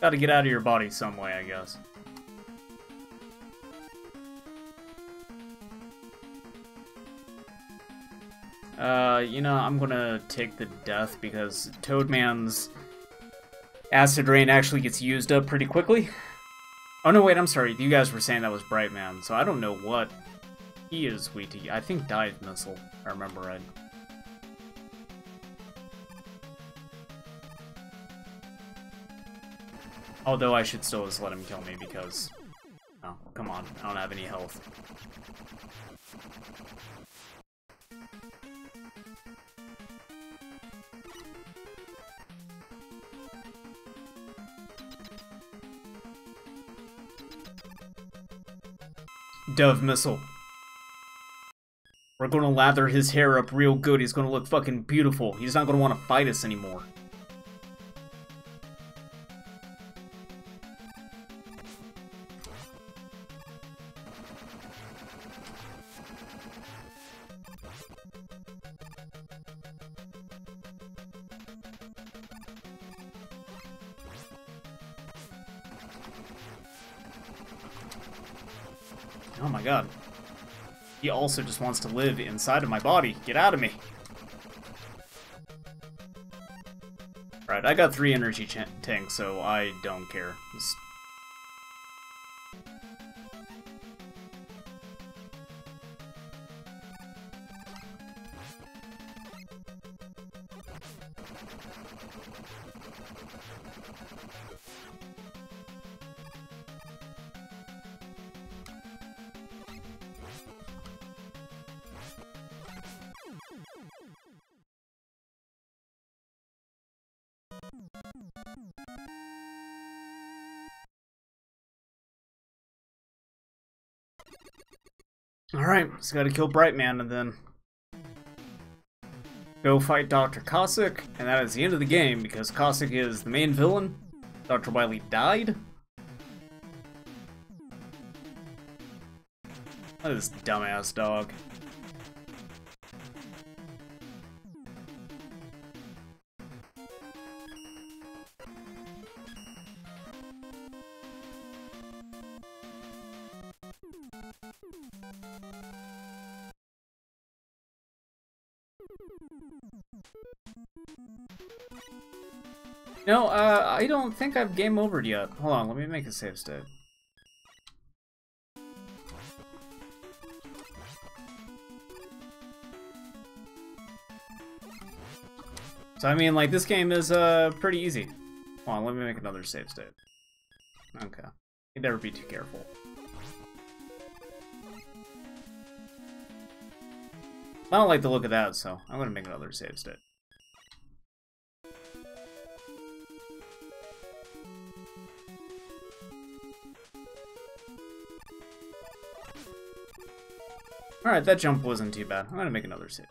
gotta get out of your body some way, I guess. You know, I'm gonna take the death because Toadman's acid rain actually gets used up pretty quickly. Oh no, wait, I'm sorry. You guys were saying that was Brightman, so I don't know what he is weak to. I think Dive Missile, if I remember right. Although I should still just let him kill me because... Oh, come on. I don't have any health. Dove Missile. We're gonna lather his hair up real good. He's gonna look fucking beautiful. He's not gonna want to fight us anymore. Oh my god. He also just wants to live inside of my body. Get out of me. Right, I got 3 energy tanks, so I don't care. Just... Alright, just gotta kill Brightman and then go fight Dr. Cossack, and that is the end of the game because Cossack is the main villain. Dr. Wily died. Look at this dumbass dog. No, I don't think I've game overed yet. Hold on, let me make a save state. So, I mean, like, this game is, pretty easy. Hold on, let me make another save state. Okay. You'd never be too careful. I don't like the look of that, so I'm gonna make another save state. Alright, that jump wasn't too bad. I'm gonna make another save.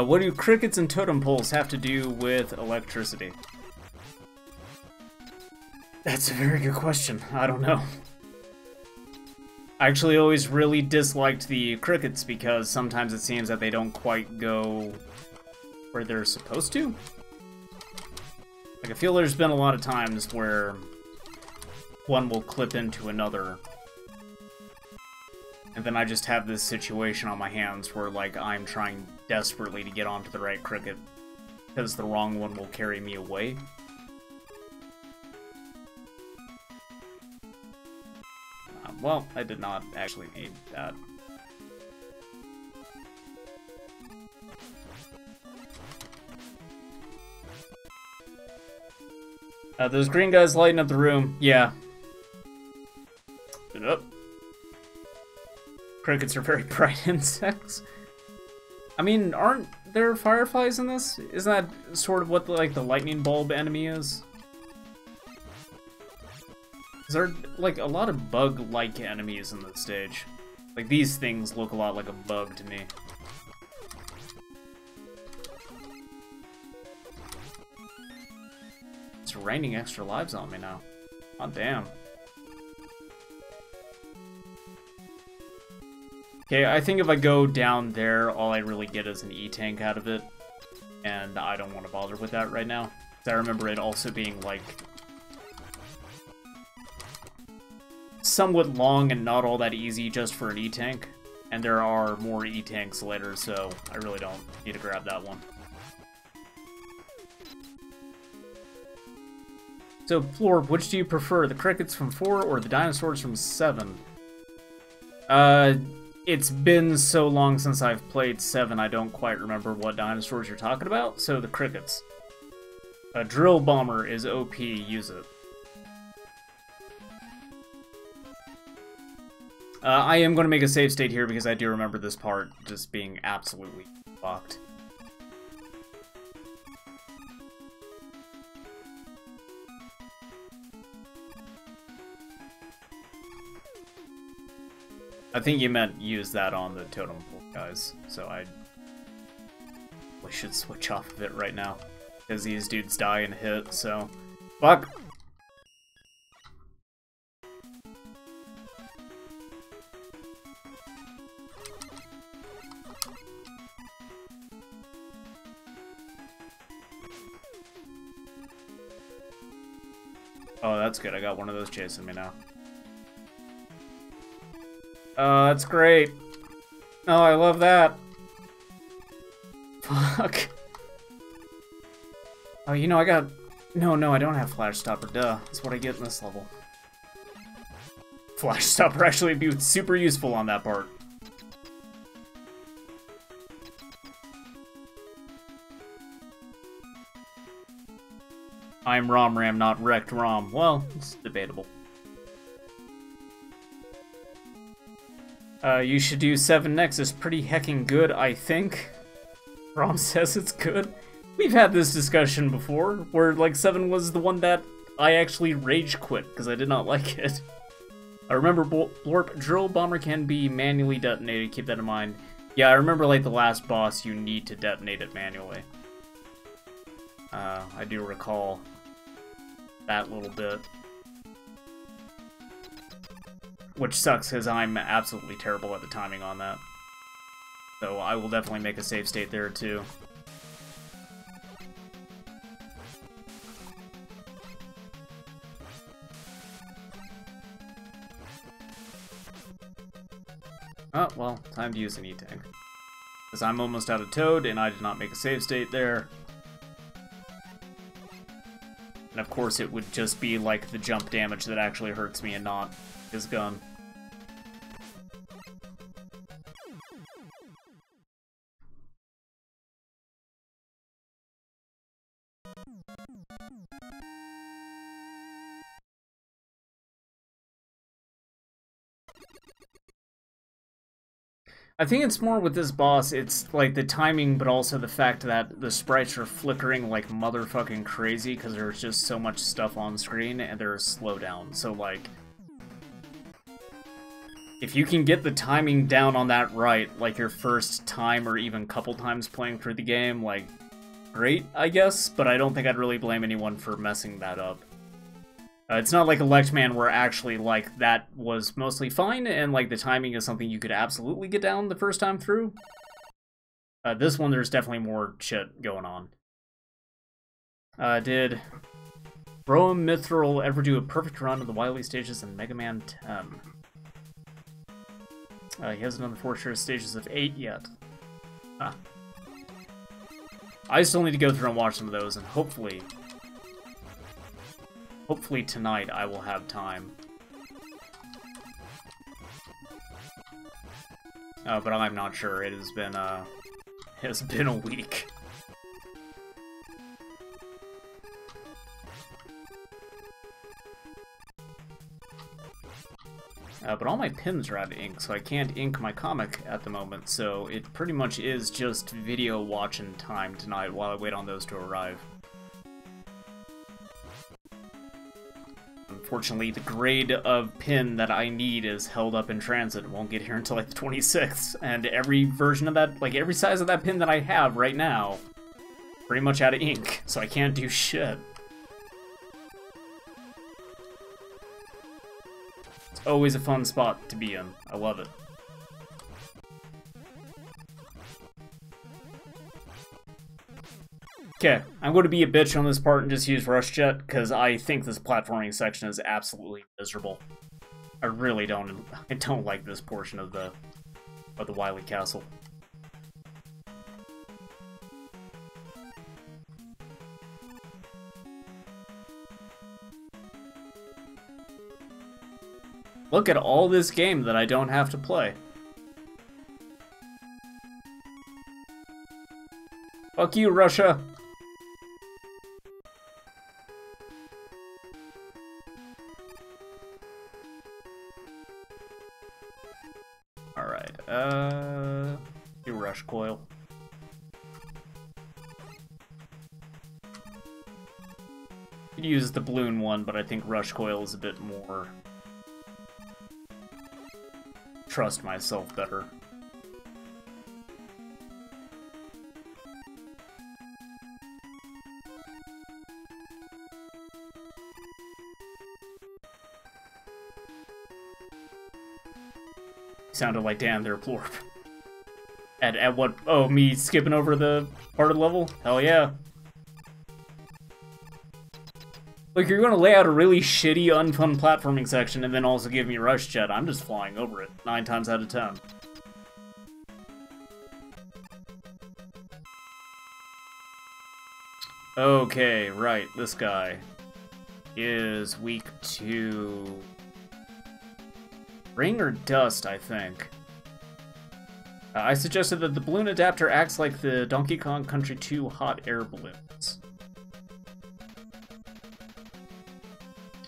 What do crickets and totem poles have to do with electricity? That's a very good question. I don't know. I actually always really disliked the crickets because sometimes it seems that they don't quite go where they're supposed to. Like, I feel there's been a lot of times where one will clip into another. And then I just have this situation on my hands where, like, I'm trying desperately to get onto the right cricket because the wrong one will carry me away. Well, I did not actually need that. Those green guys lighting up the room. Yeah. Get up. Crickets are very bright insects. I mean, aren't there fireflies in this? Isn't that sort of what the, like, the lightning bulb enemy is? Is there, like, a lot of bug-like enemies in this stage? Like, these things look a lot like a bug to me. It's raining extra lives on me now. Oh, damn. Okay, I think if I go down there, all I really get is an E-tank out of it. And I don't want to bother with that right now. 'Cause I remember it also being, like, somewhat long and not all that easy just for an E-tank. And there are more E-tanks later, so I really don't need to grab that one. So, Florb, which do you prefer? The crickets from 4 or the dinosaurs from 7? It's been so long since I've played 7, I don't quite remember what dinosaurs you're talking about, so the crickets. A drill bomber is OP, use it. I am going to make a save state here because I do remember this part just being absolutely fucked. I think you meant use that on the totem pole guys, so we should switch off of it right now. Because these dudes die in a hit, so... Fuck! Oh, that's good. I got one of those chasing me now. That's great. Oh, I love that. Fuck. Oh, you know, I got... No, I don't have Flash Stopper, duh. That's what I get in this level. Flash Stopper actually would be super useful on that part. I'm ROM-RAM, not wrecked ROM. Well, it's debatable. You should do 7 Nexus. Pretty heckin' good, I think. ROM says it's good. We've had this discussion before, where, like, 7 was the one that I actually rage quit, because I did not like it. I remember Blorp, drill bomber can be manually detonated, keep that in mind. Yeah, I remember, like, the last boss, you need to detonate it manually. I do recall that little bit. Which sucks, because I'm absolutely terrible at the timing on that. So I will definitely make a save state there, too. Oh, well, time to use an E-Tank. Because I'm almost out of Toad, and I did not make a save state there. And of course it would just be, like, the jump damage that actually hurts me and not his gun. I think it's more with this boss, it's like the timing, but also the fact that the sprites are flickering like motherfucking crazy because there's just so much stuff on screen and they're slow down. So like, if you can get the timing down on that right, like your first time or even couple times playing through the game, like, great, I guess, but I don't think I'd really blame anyone for messing that up. It's not like Elect Man where actually, like, that was mostly fine, and, like, the timing is something you could absolutely get down the first time through. This one, there's definitely more shit going on. Did Roam Mithril ever do a perfect run of the Wily stages in Mega Man 10? He hasn't done the 4 share stages of 8 yet. Huh. I still need to go through and watch some of those, and hopefully tonight I will have time. But I'm not sure. It has been a week. But all my pins are out of ink, so I can't ink my comic at the moment, so it pretty much is just video watching time tonight while I wait on those to arrive. Unfortunately, the grade of pin that I need is held up in transit. It won't get here until like the 26th, and every version of that, like every size of that pin that I have right now, pretty much out of ink, so I can't do shit. It's always a fun spot to be in. I love it. Okay, I'm going to be a bitch on this part and just use Rush Jet, because I think this platforming section is absolutely miserable. I really don't like this portion of the Wily Castle. Look at all this game that I don't have to play. Fuck you, Russia! Alright, you Rush Coil. Could use the balloon one, but I think Rush Coil is a bit more... trust myself better. Sounded like Dan there, Plorp. At what? Oh, me skipping over the part of the level? Hell yeah. Like, you're gonna lay out a really shitty, unfun platforming section and then also give me Rush Jet. I'm just flying over it 9 times out of 10. Okay, right, this guy is weak to Ring or Dust, I think. I suggested that the balloon adapter acts like the Donkey Kong Country 2 hot air balloons.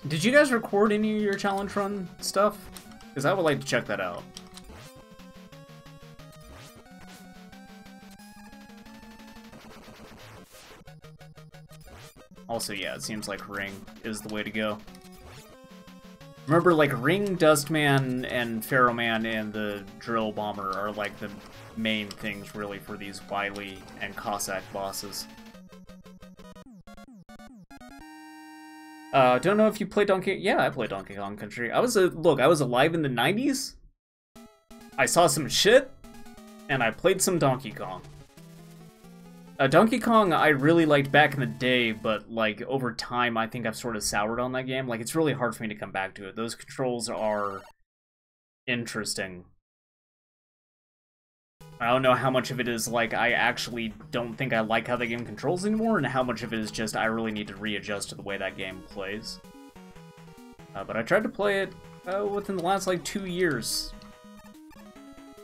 Did you guys record any of your challenge run stuff? Because I would like to check that out. Also, yeah, it seems like Ring is the way to go. Remember, like, Ring, Dustman, and Pharaoh Man and the Drill Bomber are, like, the main things, really, for these Wily and Cossack bosses. Don't know if you play Donkey... Yeah, I played Donkey Kong Country. Look, I was alive in the 90s. I saw some shit, and I played some Donkey Kong. Donkey Kong I really liked back in the day, but, like, over time, I think I've sort of soured on that game. Like, it's really hard for me to come back to it. Those controls are interesting. I don't know how much of it is, like, I actually don't think I like how the game controls anymore, and how much of it is just I really need to readjust to the way that game plays. But I tried to play it within the last, like, 2 years.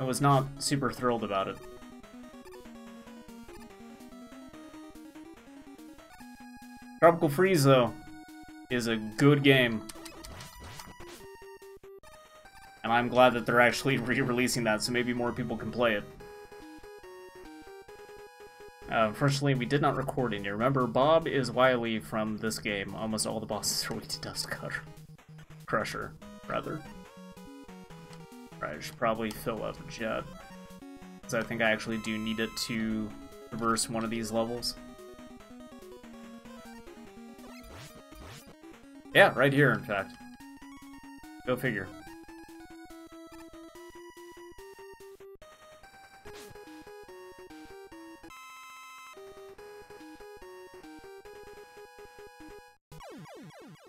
I was not super thrilled about it. Tropical Freeze, though, is a good game. And I'm glad that they're actually re-releasing that, so maybe more people can play it. Unfortunately, we did not record any. Remember, Bob is Wily from this game. Almost all the bosses are weak to Dust Cutter. Crusher, rather. Right, I should probably fill up Jet. Because I think I actually do need it to traverse one of these levels. Yeah, right here, in fact. Go figure.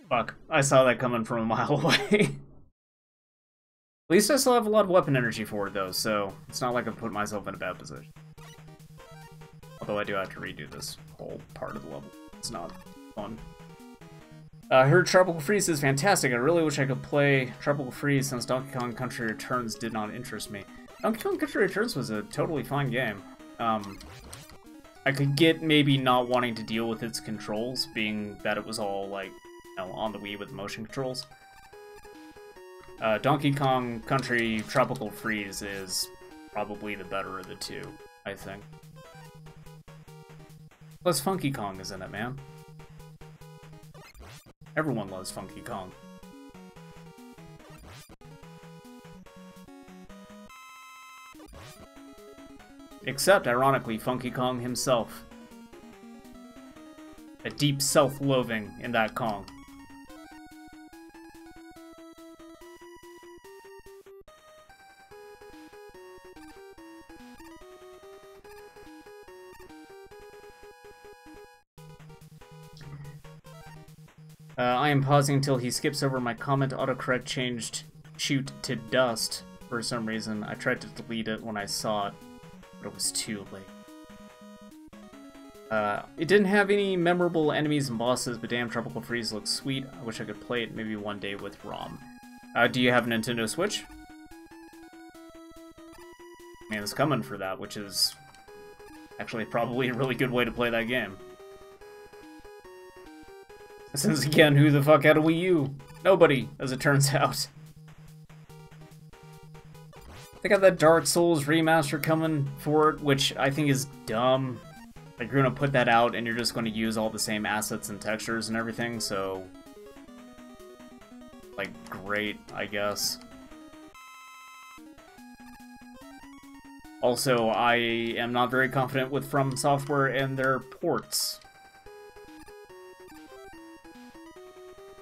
Fuck, I saw that coming from a mile away. At least I still have a lot of weapon energy for it, though, so it's not like I've put myself in a bad position. Although I do have to redo this whole part of the level. It's not fun. I heard Tropical Freeze is fantastic. I really wish I could play Tropical Freeze since Donkey Kong Country Returns did not interest me. Donkey Kong Country Returns was a totally fine game. I could get maybe not wanting to deal with its controls, being that it was all, like, you know, on the Wii with motion controls. Donkey Kong Country Tropical Freeze is probably the better of the two, I think. Plus Funky Kong is in it, man. Everyone loves Funky Kong. Except, ironically, Funky Kong himself. A deep self-loathing in that Kong. I am pausing until he skips over my comment. Autocorrect changed shoot to dust for some reason. I tried to delete it when I saw it, but it was too late. It didn't have any memorable enemies and bosses, but damn, Tropical Freeze looks sweet. I wish I could play it maybe one day with ROM. Do you have a Nintendo Switch? Man, it's coming for that, which is actually probably a really good way to play that game. Since again, who the fuck had a Wii U? Nobody, as it turns out. They got that Dark Souls remaster coming for it, which I think is dumb. Like, you're gonna put that out and you're just gonna use all the same assets and textures and everything, so... like, great, I guess. Also, I am not very confident with From Software and their ports.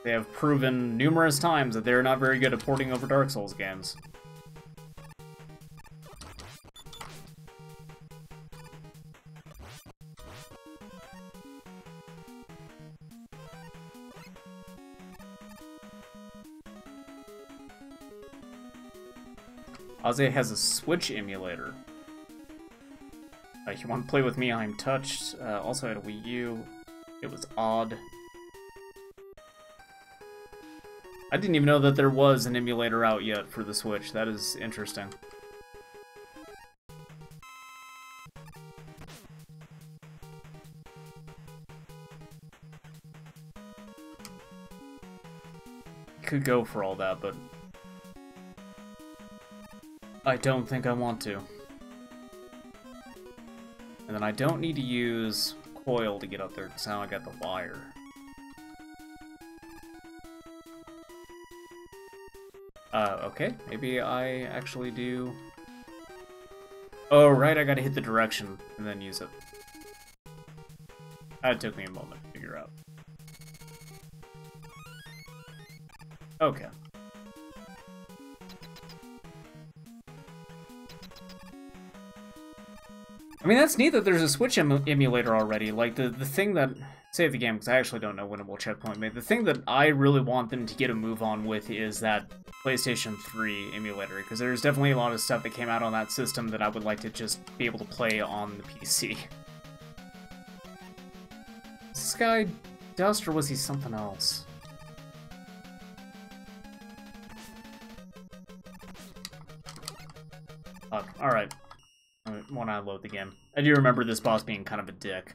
They have proven numerous times that they're not very good at porting over Dark Souls games. Ozzy has a Switch emulator. You want to play with me? I'm touched. Also had a Wii U. It was odd. I didn't even know that there was an emulator out yet for the Switch. That is interesting. Could go for all that, but I don't think I want to. And then I don't need to use coil to get up there, because now I got the wire. Okay, maybe I actually do Oh, right, I gotta hit the direction and then use it. That took me a moment to figure out. Okay. I mean, that's neat that there's a Switch emulator already. Like, the thing that... Save the game, because I actually don't know when it will checkpoint me. The thing that I really want them to get a move on with is that PlayStation 3 emulator, because there's definitely a lot of stuff that came out on that system that I would like to just be able to play on the PC. Is this guy Dust, or was he something else? Fuck, alright. When I load the game. I do remember this boss being kind of a dick.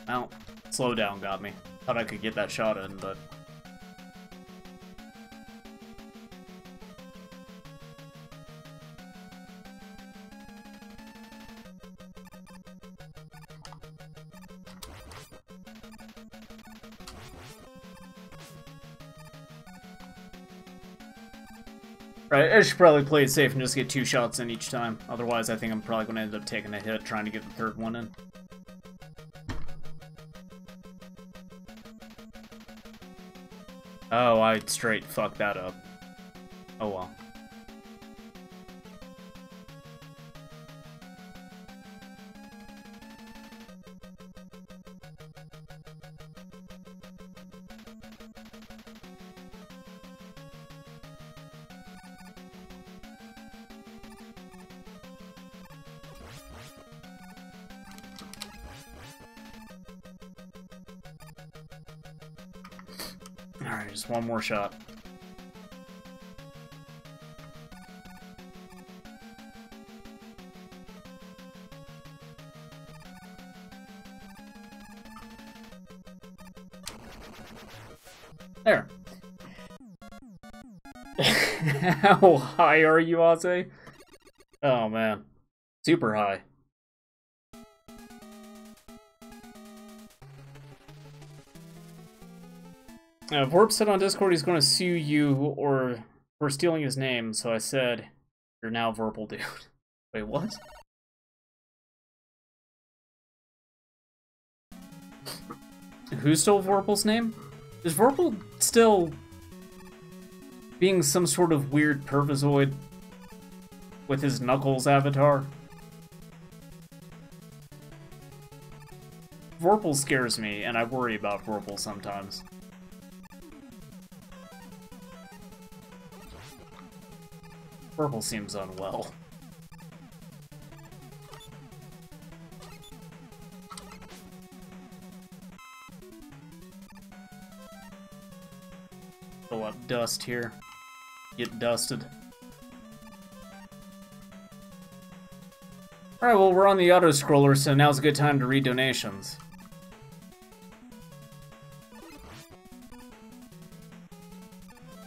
Well, slow down got me. Thought I could get that shot in, but... Right, I should probably play it safe and just get 2 shots in each time. Otherwise, I think I'm probably going to end up taking a hit trying to get the 3rd one in. Oh, I straight fucked that up. Oh well. Alright, just one more shot. There. How high are you, Aze? Oh man. Super high. Vorp said on Discord he's going to sue you or for stealing his name, so I said, you're now Vorpal dude. Wait, what? Who stole Vorpal's name? Is Vorpal still being some sort of weird pervisoid with his Knuckles avatar? Vorpal scares me, and I worry about Vorpal sometimes. Vorpal seems unwell. Fill up dust here. Get dusted. Alright, well, we're on the auto-scroller, so now's a good time to read donations.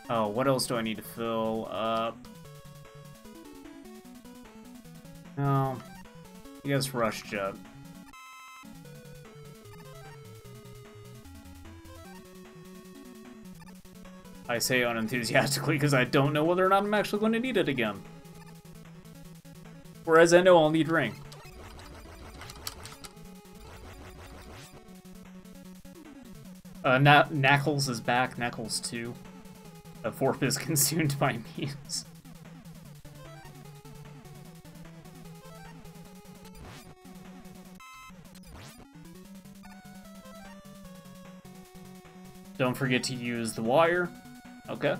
Oh, what else do I need to fill up? No. I guess Rush Jet. I say unenthusiastically because I don't know whether or not I'm actually going to need it again. Whereas I know I'll need Ring. Knuckles is back, Knuckles 2. Vorp is consumed by memes. Don't forget to use the wire. Okay.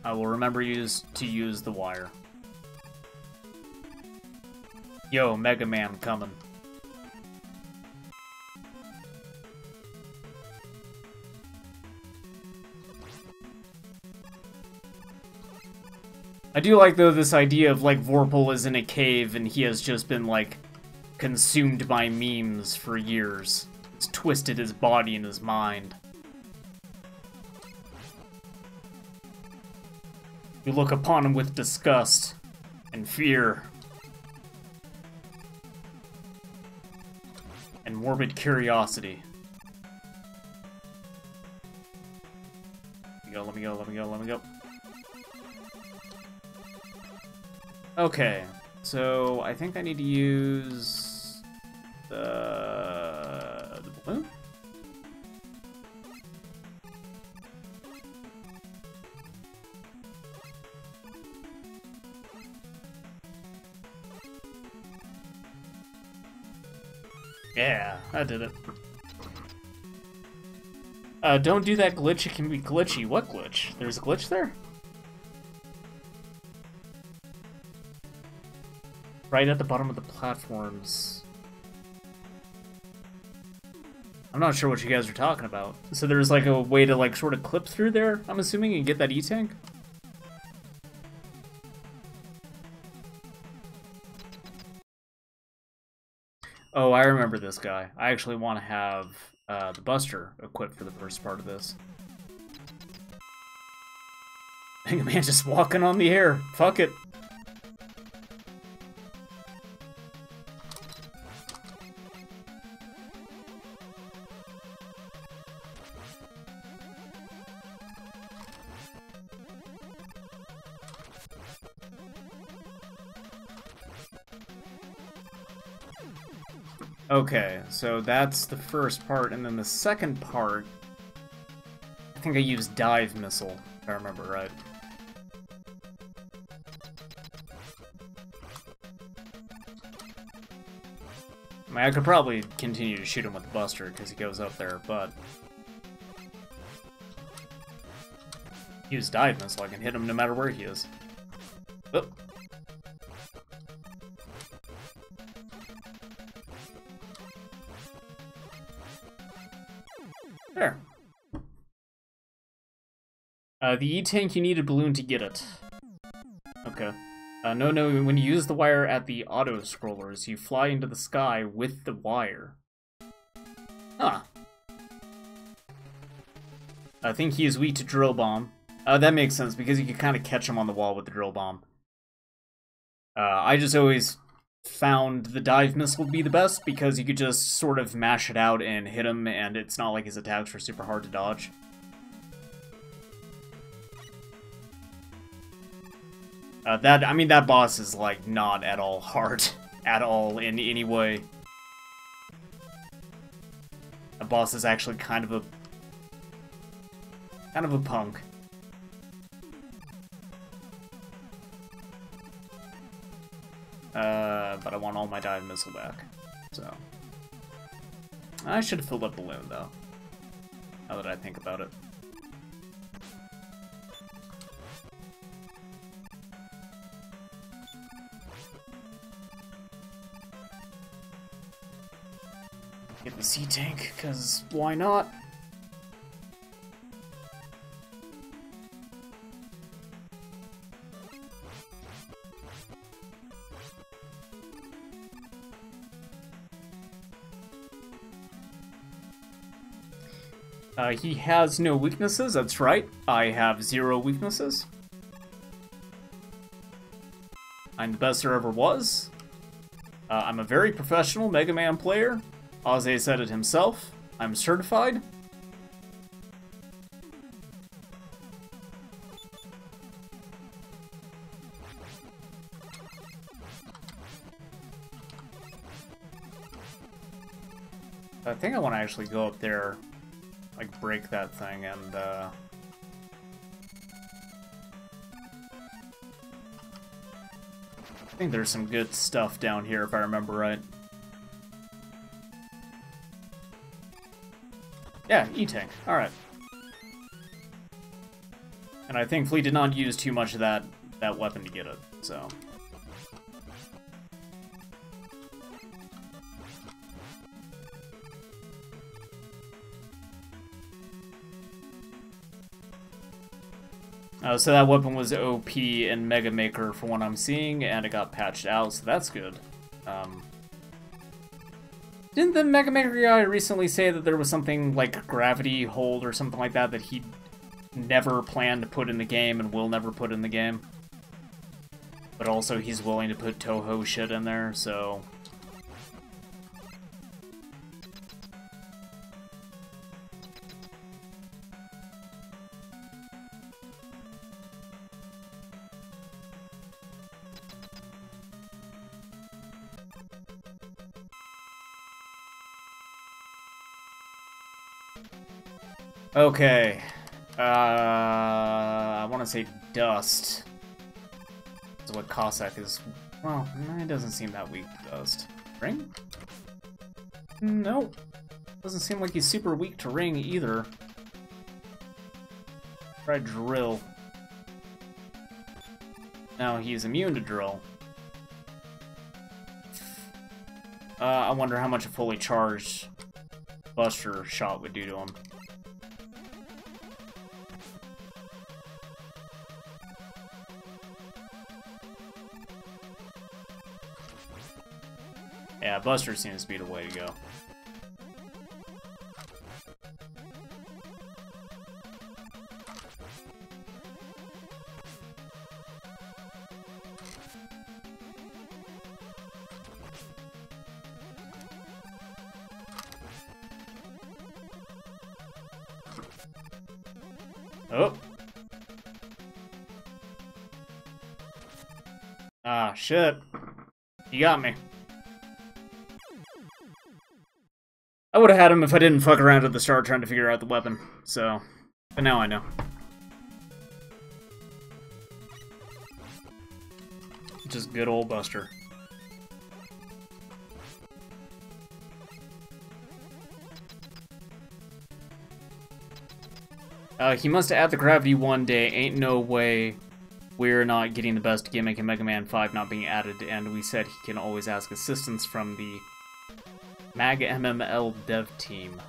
I will remember to use the wire. Yo, Mega Man coming. I do like, though, this idea of, like, Vorpal is in a cave and he has just been, like, consumed by memes for years. It's twisted his body and his mind. You look upon him with disgust and fear and morbid curiosity. Let me go. Okay, so I think I need to use the balloon? Yeah, I did it. Don't do that glitch, it can be glitchy. What glitch? There's a glitch there? Right at the bottom of the platforms. I'm not sure what you guys are talking about. So there's like a way to like sort of clip through there, I'm assuming, and get that E-tank? Oh, I remember this guy. I actually want to have the Buster equipped for the first part of this. Mega Man just walking on the air. Fuck it. Okay, so that's the first part, and then the second part, I think I used Dive Missile, if I remember right. I mean, I could probably continue to shoot him with the Buster, because he goes up there, but... use Dive Missile, I can hit him no matter where he is. Oh. There. The E-tank, you need a balloon to get it. Okay. No, when you use the wire at the auto-scrollers, you fly into the sky with the wire. Huh. I think he is weak to drill bomb. That makes sense, because you can kind of catch him on the wall with the drill bomb. I just always found the dive missile would be the best, because you could just sort of mash it out and hit him, and it's not like his attacks were super hard to dodge. That boss is, like, not at all hard, at all, in any way. That boss is actually kind of a punk. But I want all my dive missile back, so... I should have filled up balloon, though, now that I think about it. Get the C-tank, because why not? He has no weaknesses, that's right. I have 0 weaknesses. I'm the best there ever was. I'm a very professional Mega Man player. Ozzy said it himself. I'm certified. I think I want to actually go up there, like, break that thing, and, I think there's some good stuff down here, if I remember right. Yeah, E-tank. Alright. And I thankfully did not use too much of that weapon to get it, so... So that weapon was OP in Mega Maker for what I'm seeing, and it got patched out, so that's good. Didn't the Mega Maker guy recently say that there was something like Gravity Hold or something like that he never planned to put in the game and will never put in the game? But also he's willing to put Toho shit in there, so... Okay, I want to say Dust is what Cossack is. Well, it doesn't seem that weak to Dust. Ring? Nope. Doesn't seem like he's super weak to Ring either. Try Drill. No, he's immune to Drill. I wonder how much a fully charged Buster shot would do to him. Yeah, Buster seems to be the way to go. Oh. Ah, shit. You got me. I would have had him if I didn't fuck around at the start trying to figure out the weapon, so... But now I know. Just good old Buster. He must add the gravity one day. Ain't no way we're not getting the best gimmick in Mega Man 5 not being added, and we said he can always ask assistance from the Mag MML dev team.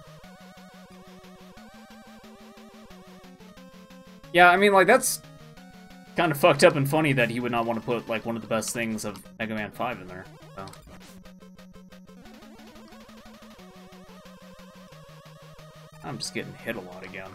Yeah, I mean, like, that's kind of fucked up and funny that he would not want to put, like, one of the best things of Mega Man 5 in there, so. I'm just getting hit a lot again.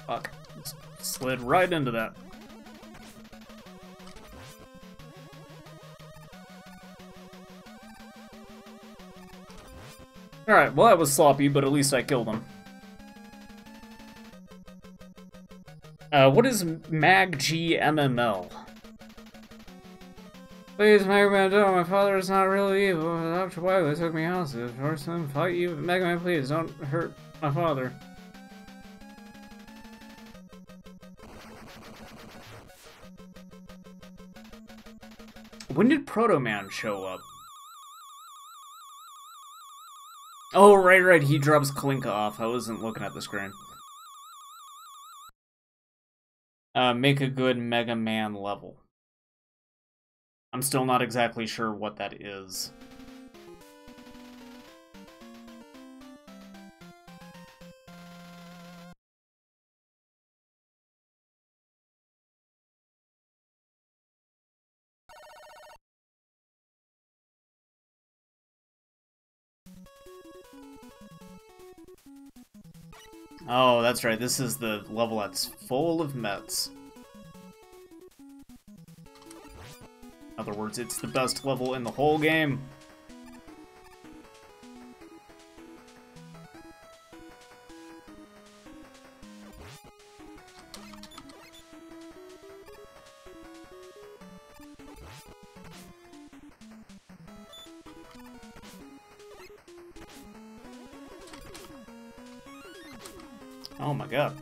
Fuck. Slid right into that. Alright, well that was sloppy, but at least I killed him. What is Mag GMML? Please, Mega Man, don't. My father is not really evil. Dr.Wily took me hostage. Force him fight you. Mega Man, please, don't hurt my father. When did Proto Man show up? Oh, right, he drops Kalinka off. I wasn't looking at the screen. Make a good Mega Man level. I'm still not exactly sure what that is. Oh, that's right. This is the level that's full of Mets. In other words, it's the best level in the whole game. Oh my god.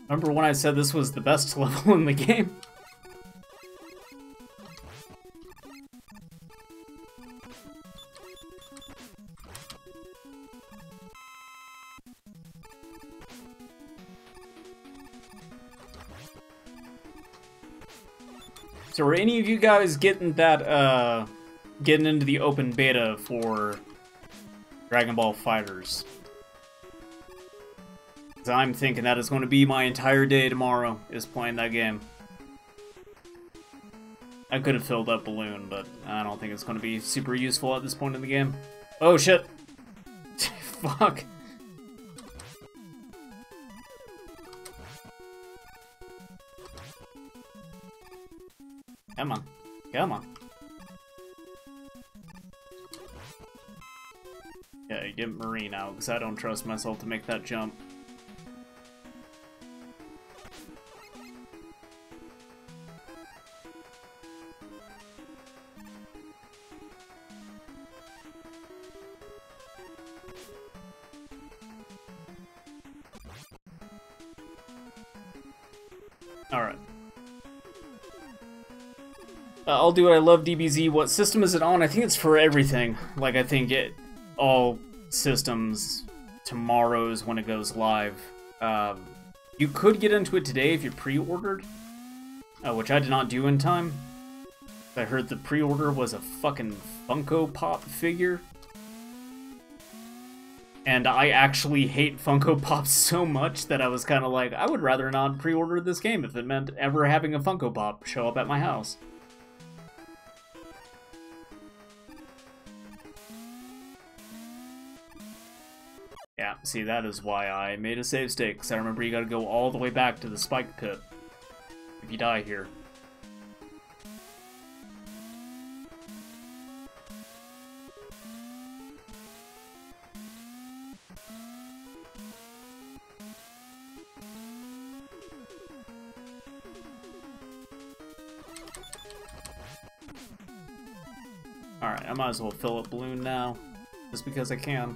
Remember when I said this was the best level in the game? So are any of you guys getting that, getting into the open beta for Dragon Ball FighterZ? Because I'm thinking that is going to be my entire day tomorrow, is playing that game. I could have filled up Balloon, but I don't think it's going to be super useful at this point in the game. Oh, shit! Fuck! Come on. Come on. Yeah, get Marine out, because I don't trust myself to make that jump. Alright. I'll do it. I love DBZ. What system is it on? I think it's for everything. Like, I think all systems tomorrow's when it goes live. You could get into it today if you pre-ordered, which I did not do in time. I heard the pre-order was a fucking Funko Pop figure. And I actually hate Funko Pops so much that I was kind of like, I would rather not pre-order this game if it meant ever having a Funko Pop show up at my house. Yeah, see, that is why I made a save state, because I remember you gotta go all the way back to the spike pit if you die here. Alright, I might as well fill up Balloon now, just because I can.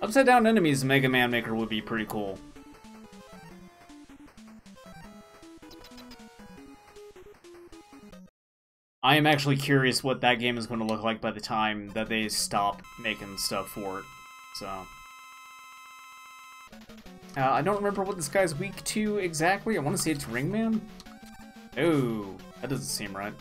Upside down enemies Mega Man Maker would be pretty cool. I am actually curious what that game is going to look like by the time that they stop making stuff for it, so... I don't remember what this guy's weak to exactly. I want to say it's Ringman? Oh, that doesn't seem right.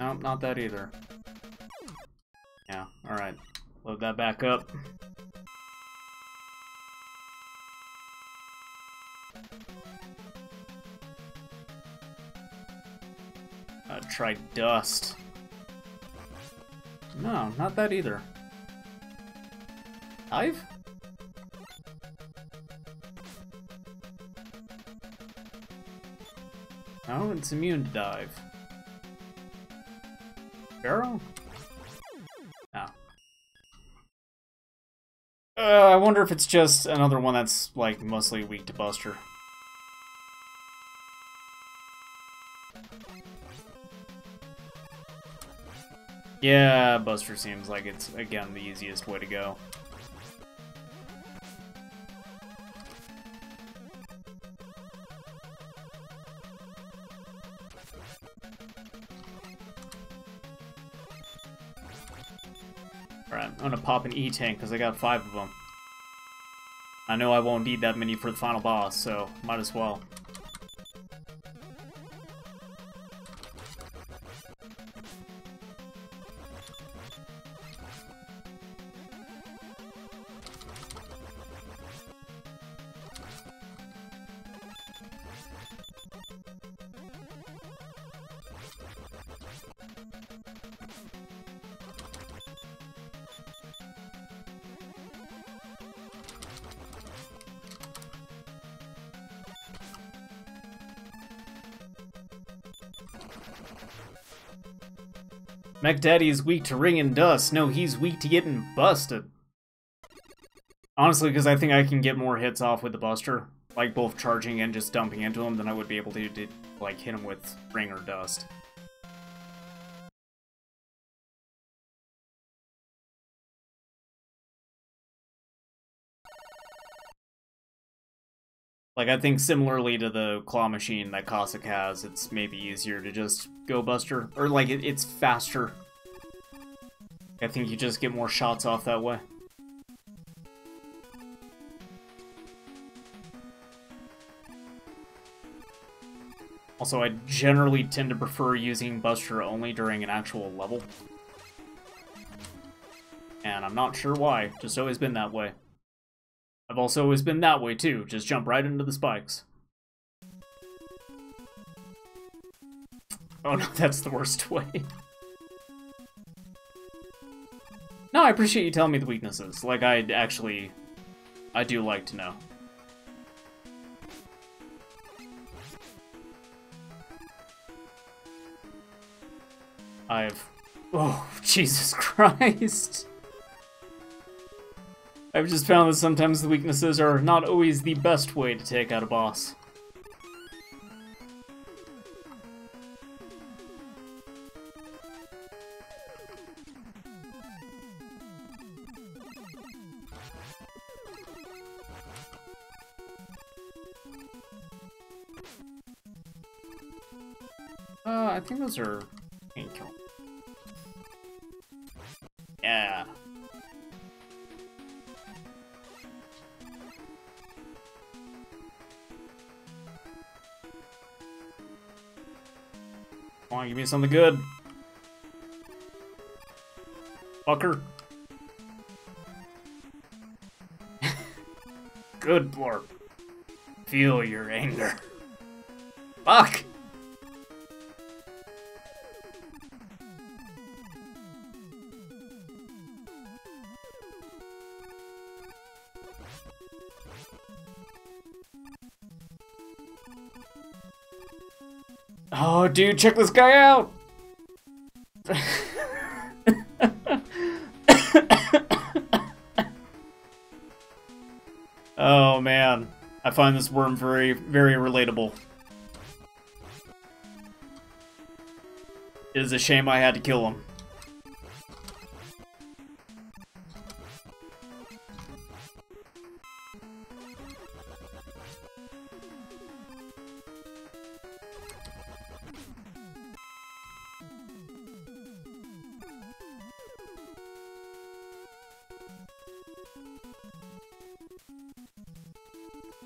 No, not that either. Yeah, alright. Load that back up. Try Dust. No, not that either. Dive? No, it's immune to dive. Barrel? No. I wonder if it's just another one that's, like, mostly weak to Buster. Yeah, Buster seems like it's, again, the easiest way to go. Alright, I'm gonna pop an E-Tank because I got 5 of them. I know I won't need that many for the final boss, so might as well. Mech Daddy is weak to ring and dust. No, he's weak to getting busted. Honestly, because I think I can get more hits off with the Buster. like both charging and just dumping into him, then I would be able to like hit him with ring or dust. Like, I think similarly to the claw machine that Cossack has, it's maybe easier to just go Buster. Or, like, it's faster. I think you just get more shots off that way. Also, I generally tend to prefer using Buster only during an actual level. And I'm not sure why, just always been that way. I've also always been that way too, just jump right into the spikes. Oh no, that's the worst way. No, I appreciate you telling me the weaknesses. Like, I do like to know. Oh, Jesus Christ. I've just found that sometimes the weaknesses are not always the best way to take out a boss. I think those are painkillers. Yeah. Come on, give me something good. Fucker. Good, Blorp. Feel your anger. Fuck! Oh, dude, check this guy out! Oh, man. I find this worm very, very relatable. It is a shame I had to kill him.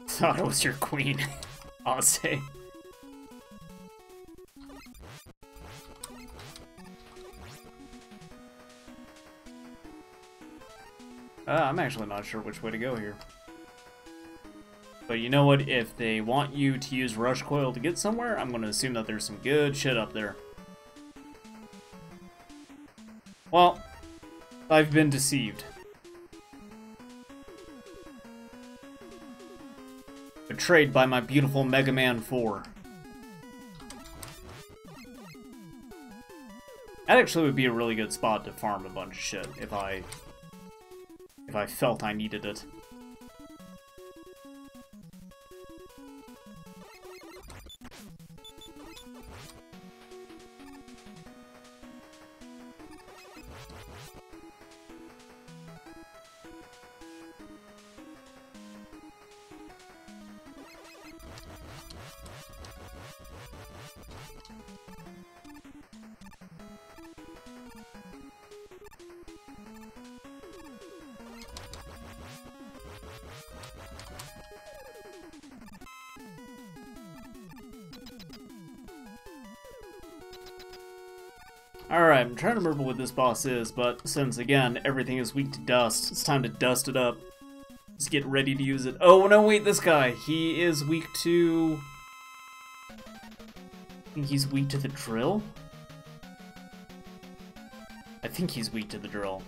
Thought it was your queen, I'll say. I'm actually not sure which way to go here. But you know what? If they want you to use Rush Coil to get somewhere, I'm going to assume that there's some good shit up there. Well, I've been deceived. Betrayed by my beautiful Mega Man 4. That actually would be a really good spot to farm a bunch of shit if I felt I needed it. Alright, I'm trying to remember what this boss is, but since, again, everything is weak to dust, it's time to dust it up. Let's get ready to use it. Oh, no, wait, this guy. He is weak to... I think he's weak to the drill? I think he's weak to the drill.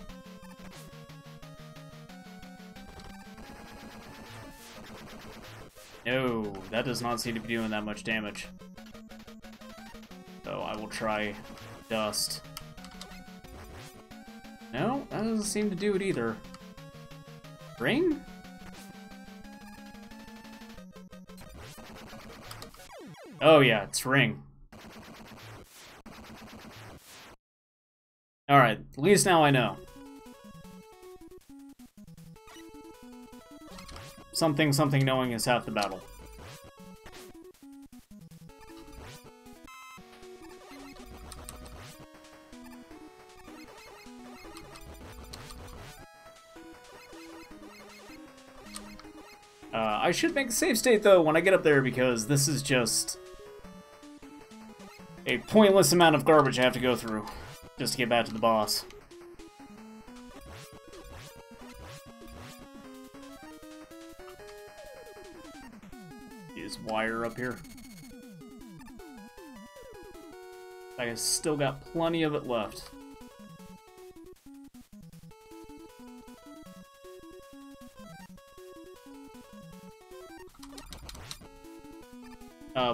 No, that does not seem to be doing that much damage. So I will try... dust. No, that doesn't seem to do it either. Ring? Oh yeah, it's ring. Alright, at least now I know. Something knowing is half the battle. I should make a save state, though, when I get up there, because this is just a pointless amount of garbage I have to go through just to get back to the boss. Use wire up here. I still got plenty of it left.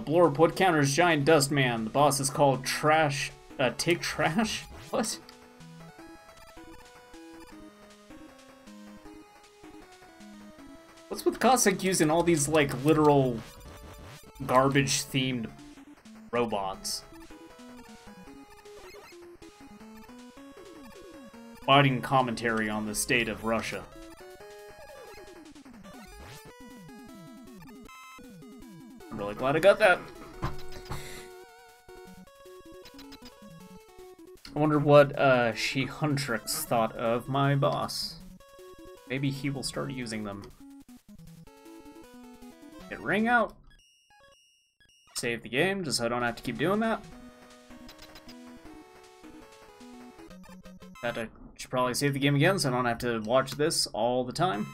Blorb, what counters Giant Dust Man? The boss is called Trash. Take Trash? What? What's with Cossack using all these, like, literal garbage-themed robots? Biting commentary on the state of Russia. I'm really glad I got that. I wonder what She Huntrix thought of my boss. Maybe he will start using them. Get ring out. Save the game, just so I don't have to keep doing that. I should probably save the game again so I don't have to watch this all the time.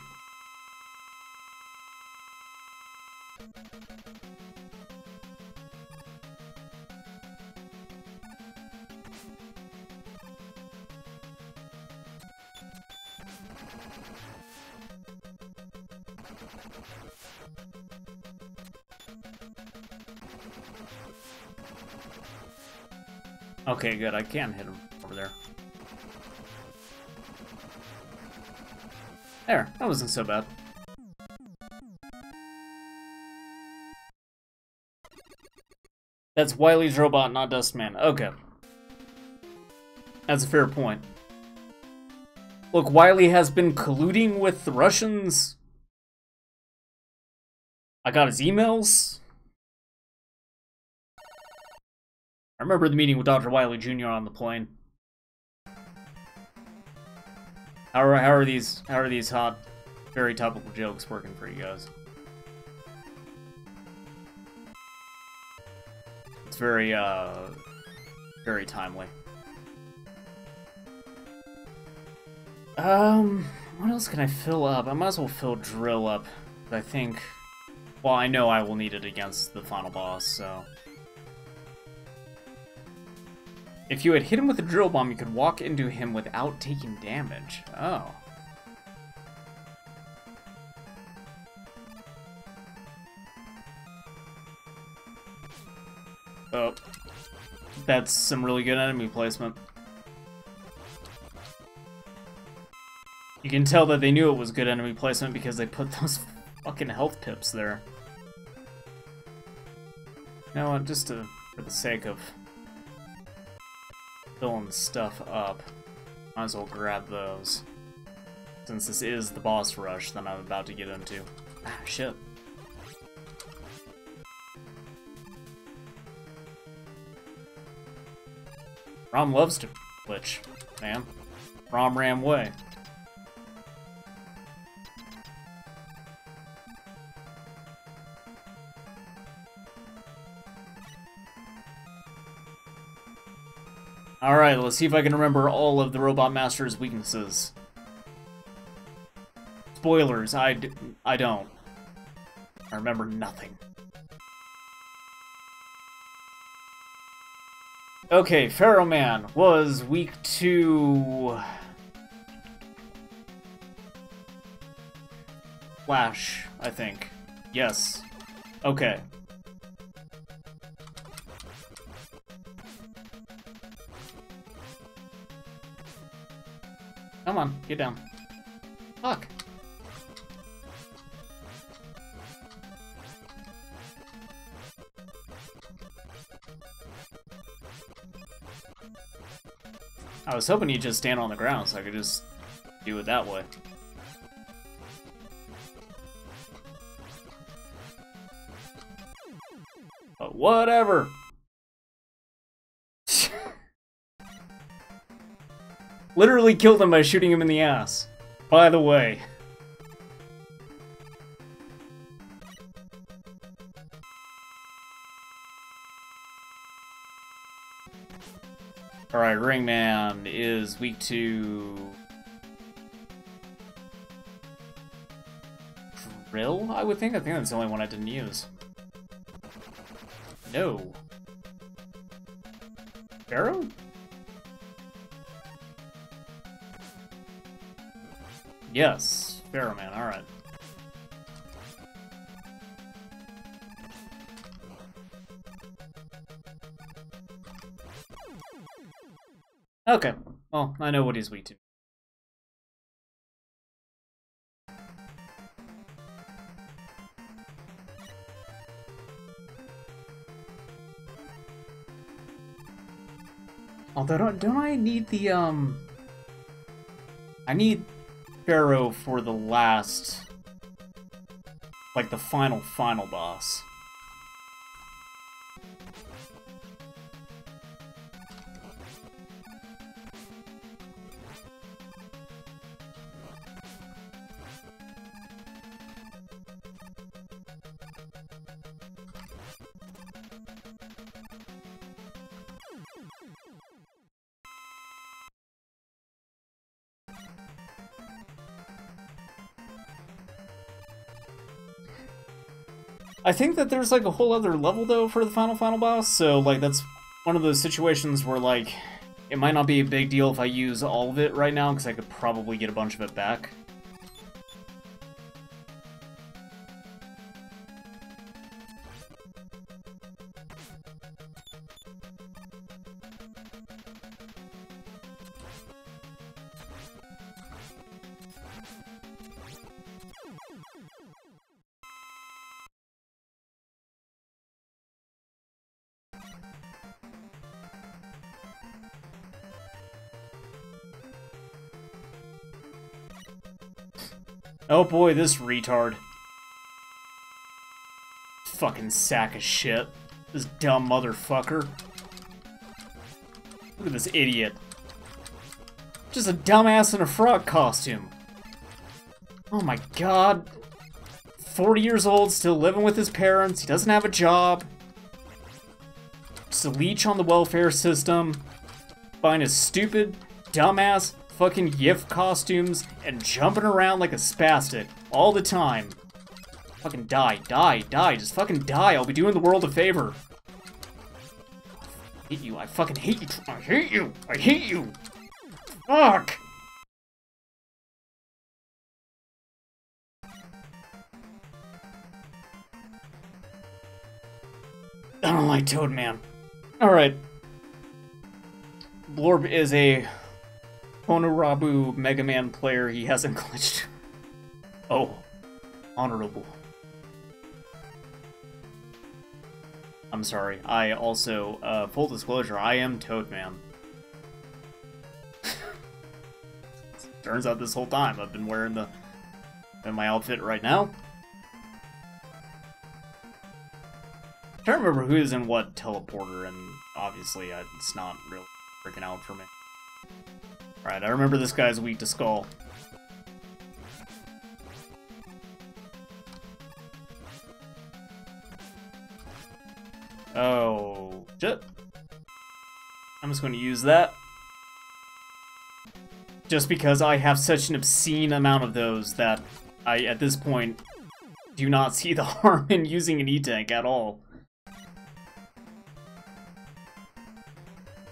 Okay, good. I can hit him over there. There. That wasn't so bad. That's Wily's robot, not Dustman. Okay. That's a fair point. Look, Wily has been colluding with the Russians. I got his emails. I remember the meeting with Dr.Wily Jr. on the plane. How are these hot, very topical jokes working for you guys? It's very very timely. What else can I fill up? I might as well fill drill up. But I think, well, I know I will need it against the final boss, so. If you had hit him with a drill bomb, you could walk into him without taking damage. Oh. Oh. That's some really good enemy placement. You can tell that they knew it was good enemy placement because they put those fucking health pips there. You know what, just for the sake of filling the stuff up, might as well grab those. Since this is the boss rush that I'm about to get into. Ah, shit. Rom loves to glitch, man. Rom ram way. Alright, let's see if I can remember all of the Robot Master's weaknesses. Spoilers, I don't. I remember nothing. Okay, Pharaoh Man was weak to Flash, I think. Yes. Okay. Come on, get down. Fuck. I was hoping he'd just stand on the ground so I could just do it that way. But whatever. Literally killed him by shooting him in the ass. By the way. Alright, Ringman is weak to... Drill, I would think? I think that's the only one I didn't use. No. Pharaoh? Yes, Pharaoh Man, alright. Okay, well, I know what he's weak to. Although, don't I need the, I need Pharaoh for the last, like, the final boss. I think that there's, like, a whole other level, though, for the final boss, so, like, that's one of those situations where, like, it might not be a big deal if I use all of it right now, because I could probably get a bunch of it back. Oh boy, this retard. Fucking sack of shit. This dumb motherfucker. Look at this idiot. Just a dumbass in a frog costume. Oh my god. 40 years old, still living with his parents. He doesn't have a job. Just a leech on the welfare system. Buying his stupid, dumbass, fucking GIF costumes and jumping around like a spastic all the time. Fucking die, just fucking die. I'll be doing the world a favor. I hate you, I fucking hate you, I hate you, I hate you. Fuck! I don't like Toadman. Alright. Blorb is a Honorabu Mega Man player. He hasn't glitched. Oh. Honorable. I'm sorry. I also, full disclosure, I am Toadman. Turns out this whole time I've been wearing my outfit right now. I'm trying to remember who is in what teleporter, and obviously it's not really freaking out for me. Alright, I remember this guy's weak to Skull. Oh, shit. I'm just going to use that. Just because I have such an obscene amount of those that I, at this point, do not see the harm in using an E-Tank at all.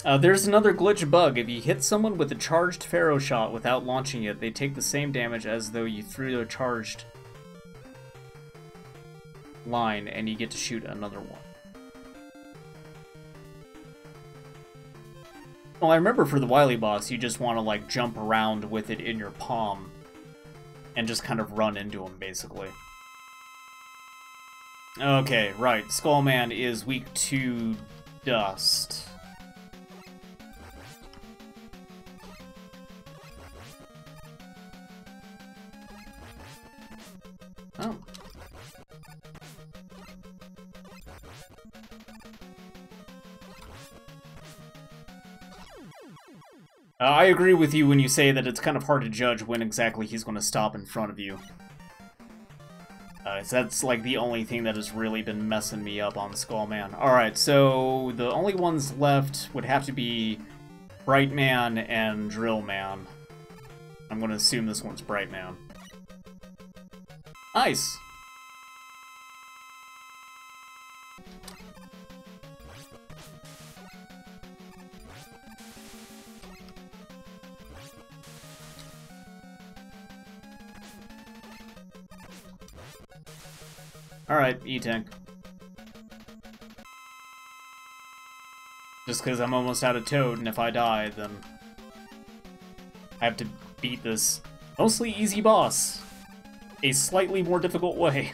There's another glitch bug. If you hit someone with a charged Pharaoh shot without launching it, they take the same damage as though you threw a charged line, and you get to shoot another one. Well, I remember for the Wily boss, you just want to, like, jump around with it in your palm and just kind of run into him, basically. Okay, right. Skullman is weak to dust. I agree with you when you say that it's kind of hard to judge when exactly he's going to stop in front of you. So that's like the only thing that has really been messing me up on Skullman. Alright, so the only ones left would have to be Brightman and Drillman. I'm going to assume this one's Brightman. Nice! Alright, E-Tank. Just because I'm almost out of Toad, and if I die, then I have to beat this mostly easy boss a slightly more difficult way.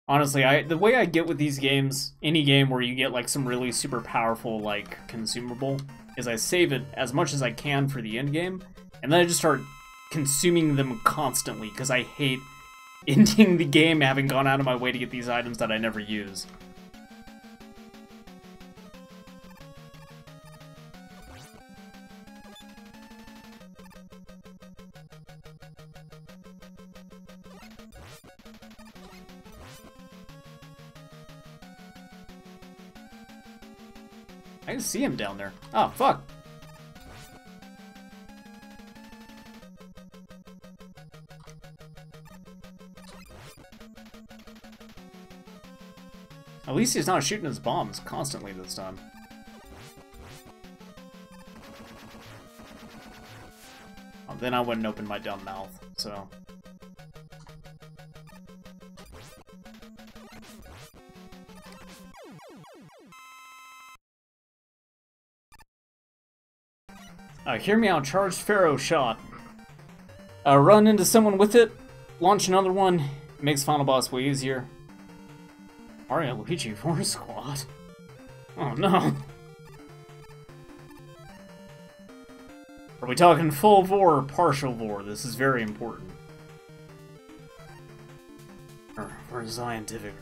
Honestly, the way I get with these games, any game where you get like some really super powerful like consumable, is I save it as much as I can for the end game, and then I just start consuming them constantly because I hate ending the game having gone out of my way to get these items that I never use. I can see him down there. Oh, fuck. At least he's not shooting his bombs constantly this time. Oh, then I wouldn't open my dumb mouth, so... Hear me out, charged Pharaoh shot. Run into someone with it, launch another one, it makes final boss way easier. Mario Luigi Force Squad. Oh no. Are we talking full vor or partial vor? This is very important. Or scientific.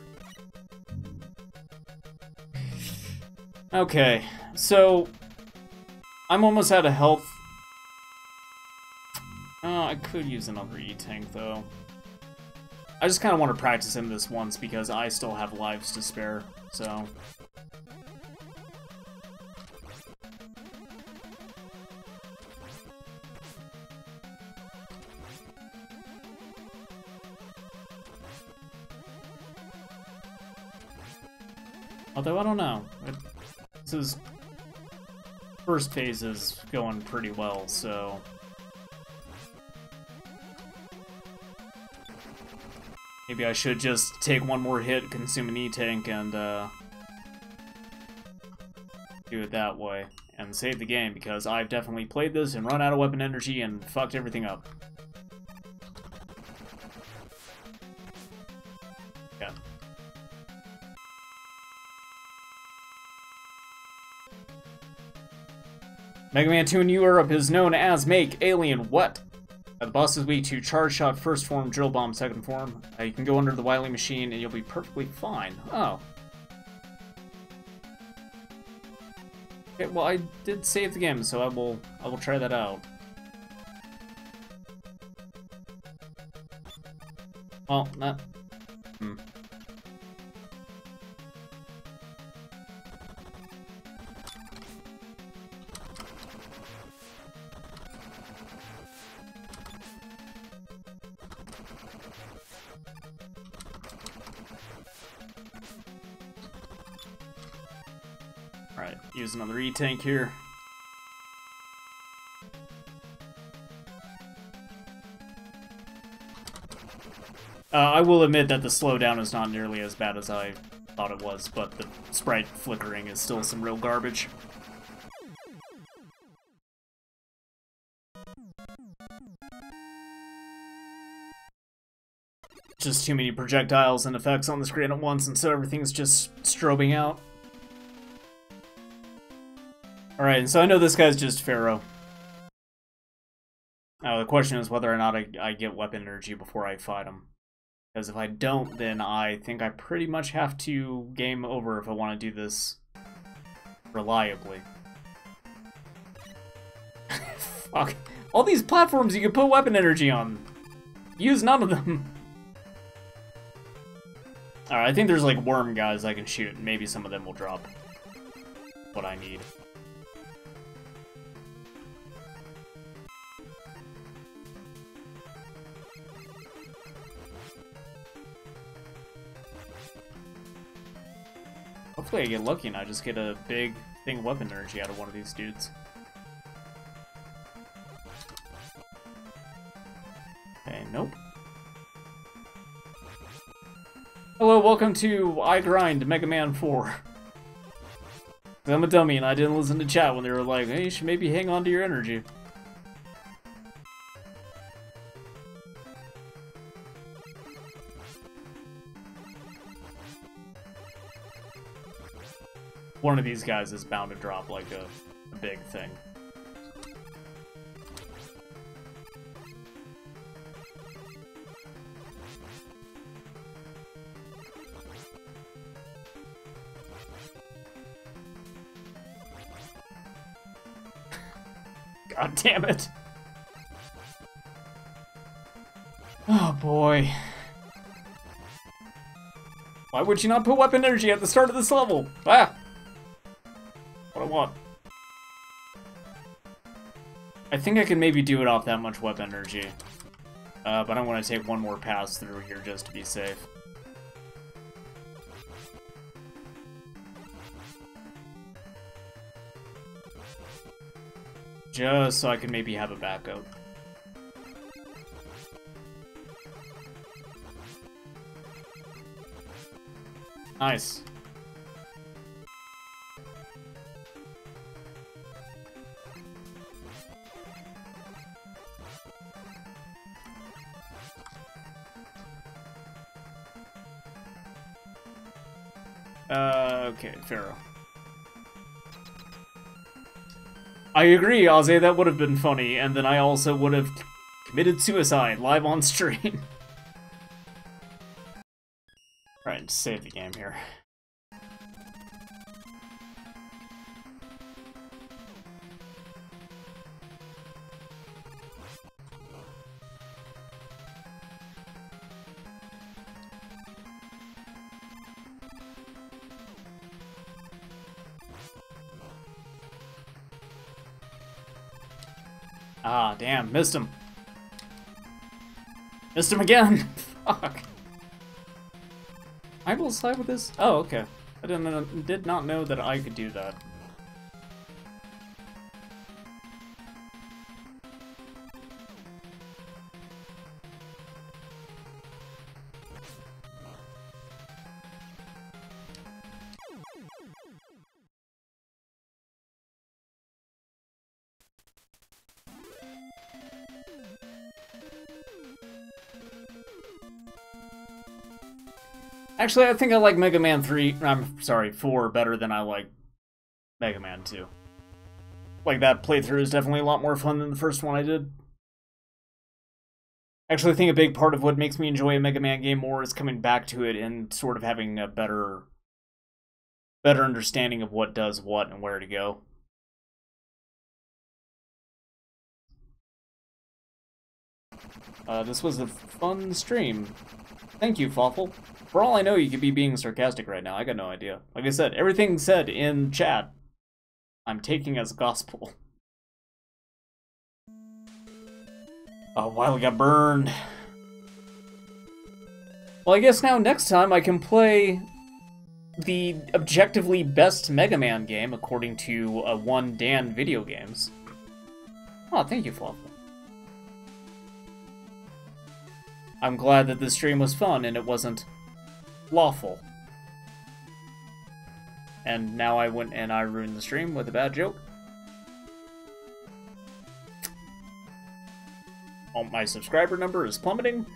Okay, so I'm almost out of health. I could use another E-Tank, though. I just kind of want to practice him this once, because I still have lives to spare, so... Although, I don't know. This is... First phase is going pretty well, so... Maybe I should just take one more hit, consume an E-Tank, and do it that way. And save the game, because I've definitely played this and run out of weapon energy and fucked everything up. Yeah. Mega Man 2 in Europe is known as Make Alien What? The boss is weak to Charge Shot first form, Drill Bomb second form. You can go under the Wily machine and you'll be perfectly fine. Oh. Okay, well I did save the game, so I will try that out. Well, not... Alright, use another E-Tank here. I will admit that the slowdown is not nearly as bad as I thought it was, but the sprite flickering is still some real garbage. Just too many projectiles and effects on the screen at once, and so everything's just strobing out. Alright, and so I know this guy's just Pharaoh. The question is whether or not I get weapon energy before I fight him. Because if I don't, then I think I pretty much have to game over if I want to do this reliably. Fuck. All these platforms you can put weapon energy on. Use none of them. Alright, I think there's like worm guys I can shoot, and maybe some of them will drop what I need. Hopefully I get lucky and I just get a big thing of weapon energy out of one of these dudes. Okay, nope. Hello, welcome to I Grind Mega Man 4. I'm a dummy and I didn't listen to chat when they were like, hey, you should maybe hang on to your energy. One of these guys is bound to drop like a big thing. God damn it. Oh boy. Why would you not put weapon energy at the start of this level? Ah! What I want. I think I can maybe do it off that much weapon energy. But I want to take one more pass through here just to be safe. Just so I can maybe have a backup. Nice. Okay, Pharaoh. I agree, Ozzy, that would have been funny, and then I also would have committed suicide live on stream. Alright, save the game here. Ah, damn, missed him. Missed him again! Fuck. I will slide with this? Oh, okay. I did not know that I could do that. Actually, I think I like Mega Man 3, I'm sorry, 4 better than I like Mega Man 2. Like, that playthrough is definitely a lot more fun than the first one I did. Actually, I think a big part of what makes me enjoy a Mega Man game more is coming back to it and sort of having a better understanding of what does what and where to go. This was a fun stream. Thank you, Fawful. For all I know, you could be being sarcastic right now. I got no idea. Like I said, everything said in chat, I'm taking as gospel. Oh, Wily got burned. Well, I guess now next time I can play the objectively best Mega Man game, according to one Dan Video Games. Oh, thank you, Fawful. I'm glad that this stream was fun and it wasn't lawful. And now I went and I ruined the stream with a bad joke. Oh, my subscriber number is plummeting.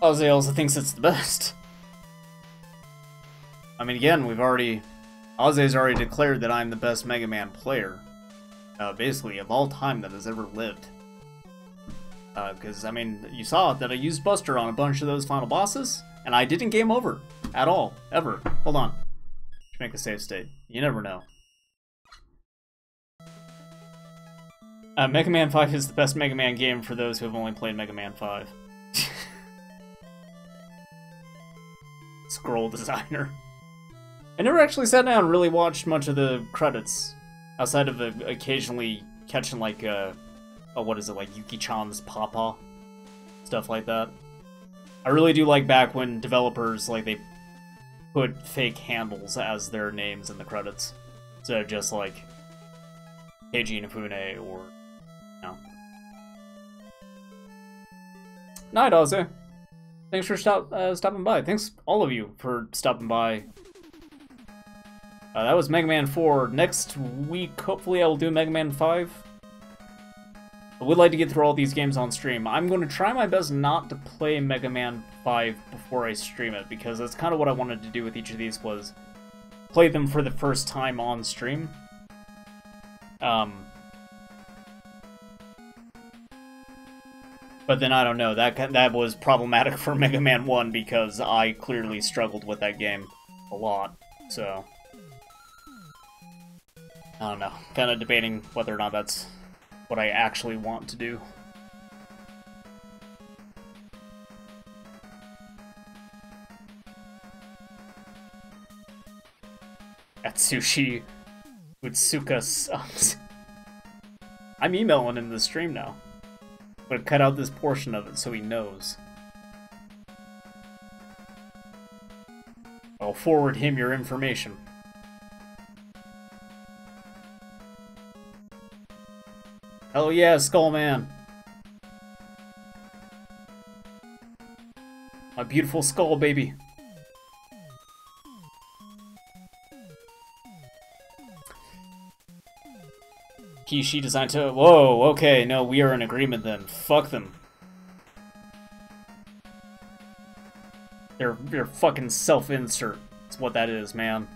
Ozzy also thinks it's the best. I mean, again, Ozzy's already declared that I'm the best Mega Man player, basically, of all time that has ever lived. Because, I mean, you saw that I used Buster on a bunch of those final bosses, and I didn't game over. At all. Ever. Hold on. Should make a save state. You never know. Mega Man 5 is the best Mega Man game for those who have only played Mega Man 5. Scroll designer. I never actually sat down and really watched much of the credits, outside of occasionally catching, like, what is it, like Yuki-chan's Papa? Stuff like that. I really do like back when developers, like, they put fake handles as their names in the credits. So just like Keiji Inafune or, no. Night, Ozzy. Thanks for stopping by. Thanks, all of you, for stopping by. That was Mega Man 4. Next week, hopefully I will do Mega Man 5. I would like to get through all these games on stream. I'm going to try my best not to play Mega Man 5 before I stream it, because that's kind of what I wanted to do with each of these, was play them for the first time on stream. But then, I don't know, that was problematic for Mega Man 1, because I clearly struggled with that game a lot, so... I don't know, kind of debating whether or not that's what I actually want to do. Atsushi Utsuka sucks. I'm emailing him the stream now. But cut out this portion of it so he knows. I'll forward him your information. Hell yeah, Skullman! My beautiful skull, baby. Kishi designed to... Whoa, okay, no, we are in agreement then. Fuck them. They're fucking self-insert. That's what that is, man.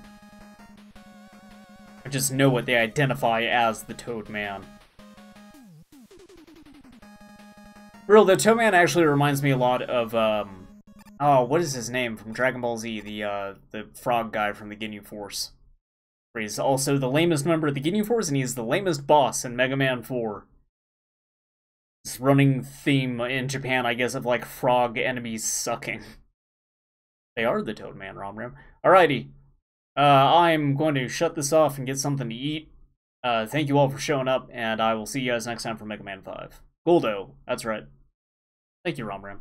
I just know what they identify as the Toad Man. Real, the Toad Man actually reminds me a lot of, oh, what is his name from Dragon Ball Z? The frog guy from the Ginyu Force. Where he's also the lamest member of the Ginyu Force, and he's the lamest boss in Mega Man 4. This running theme in Japan, I guess, of, like, frog enemies sucking. They are the Toad Man, Romram. Alrighty. I'm going to shut this off and get something to eat. Thank you all for showing up, and I will see you guys next time for Mega Man 5. Guldo, that's right. Thank you, Romram.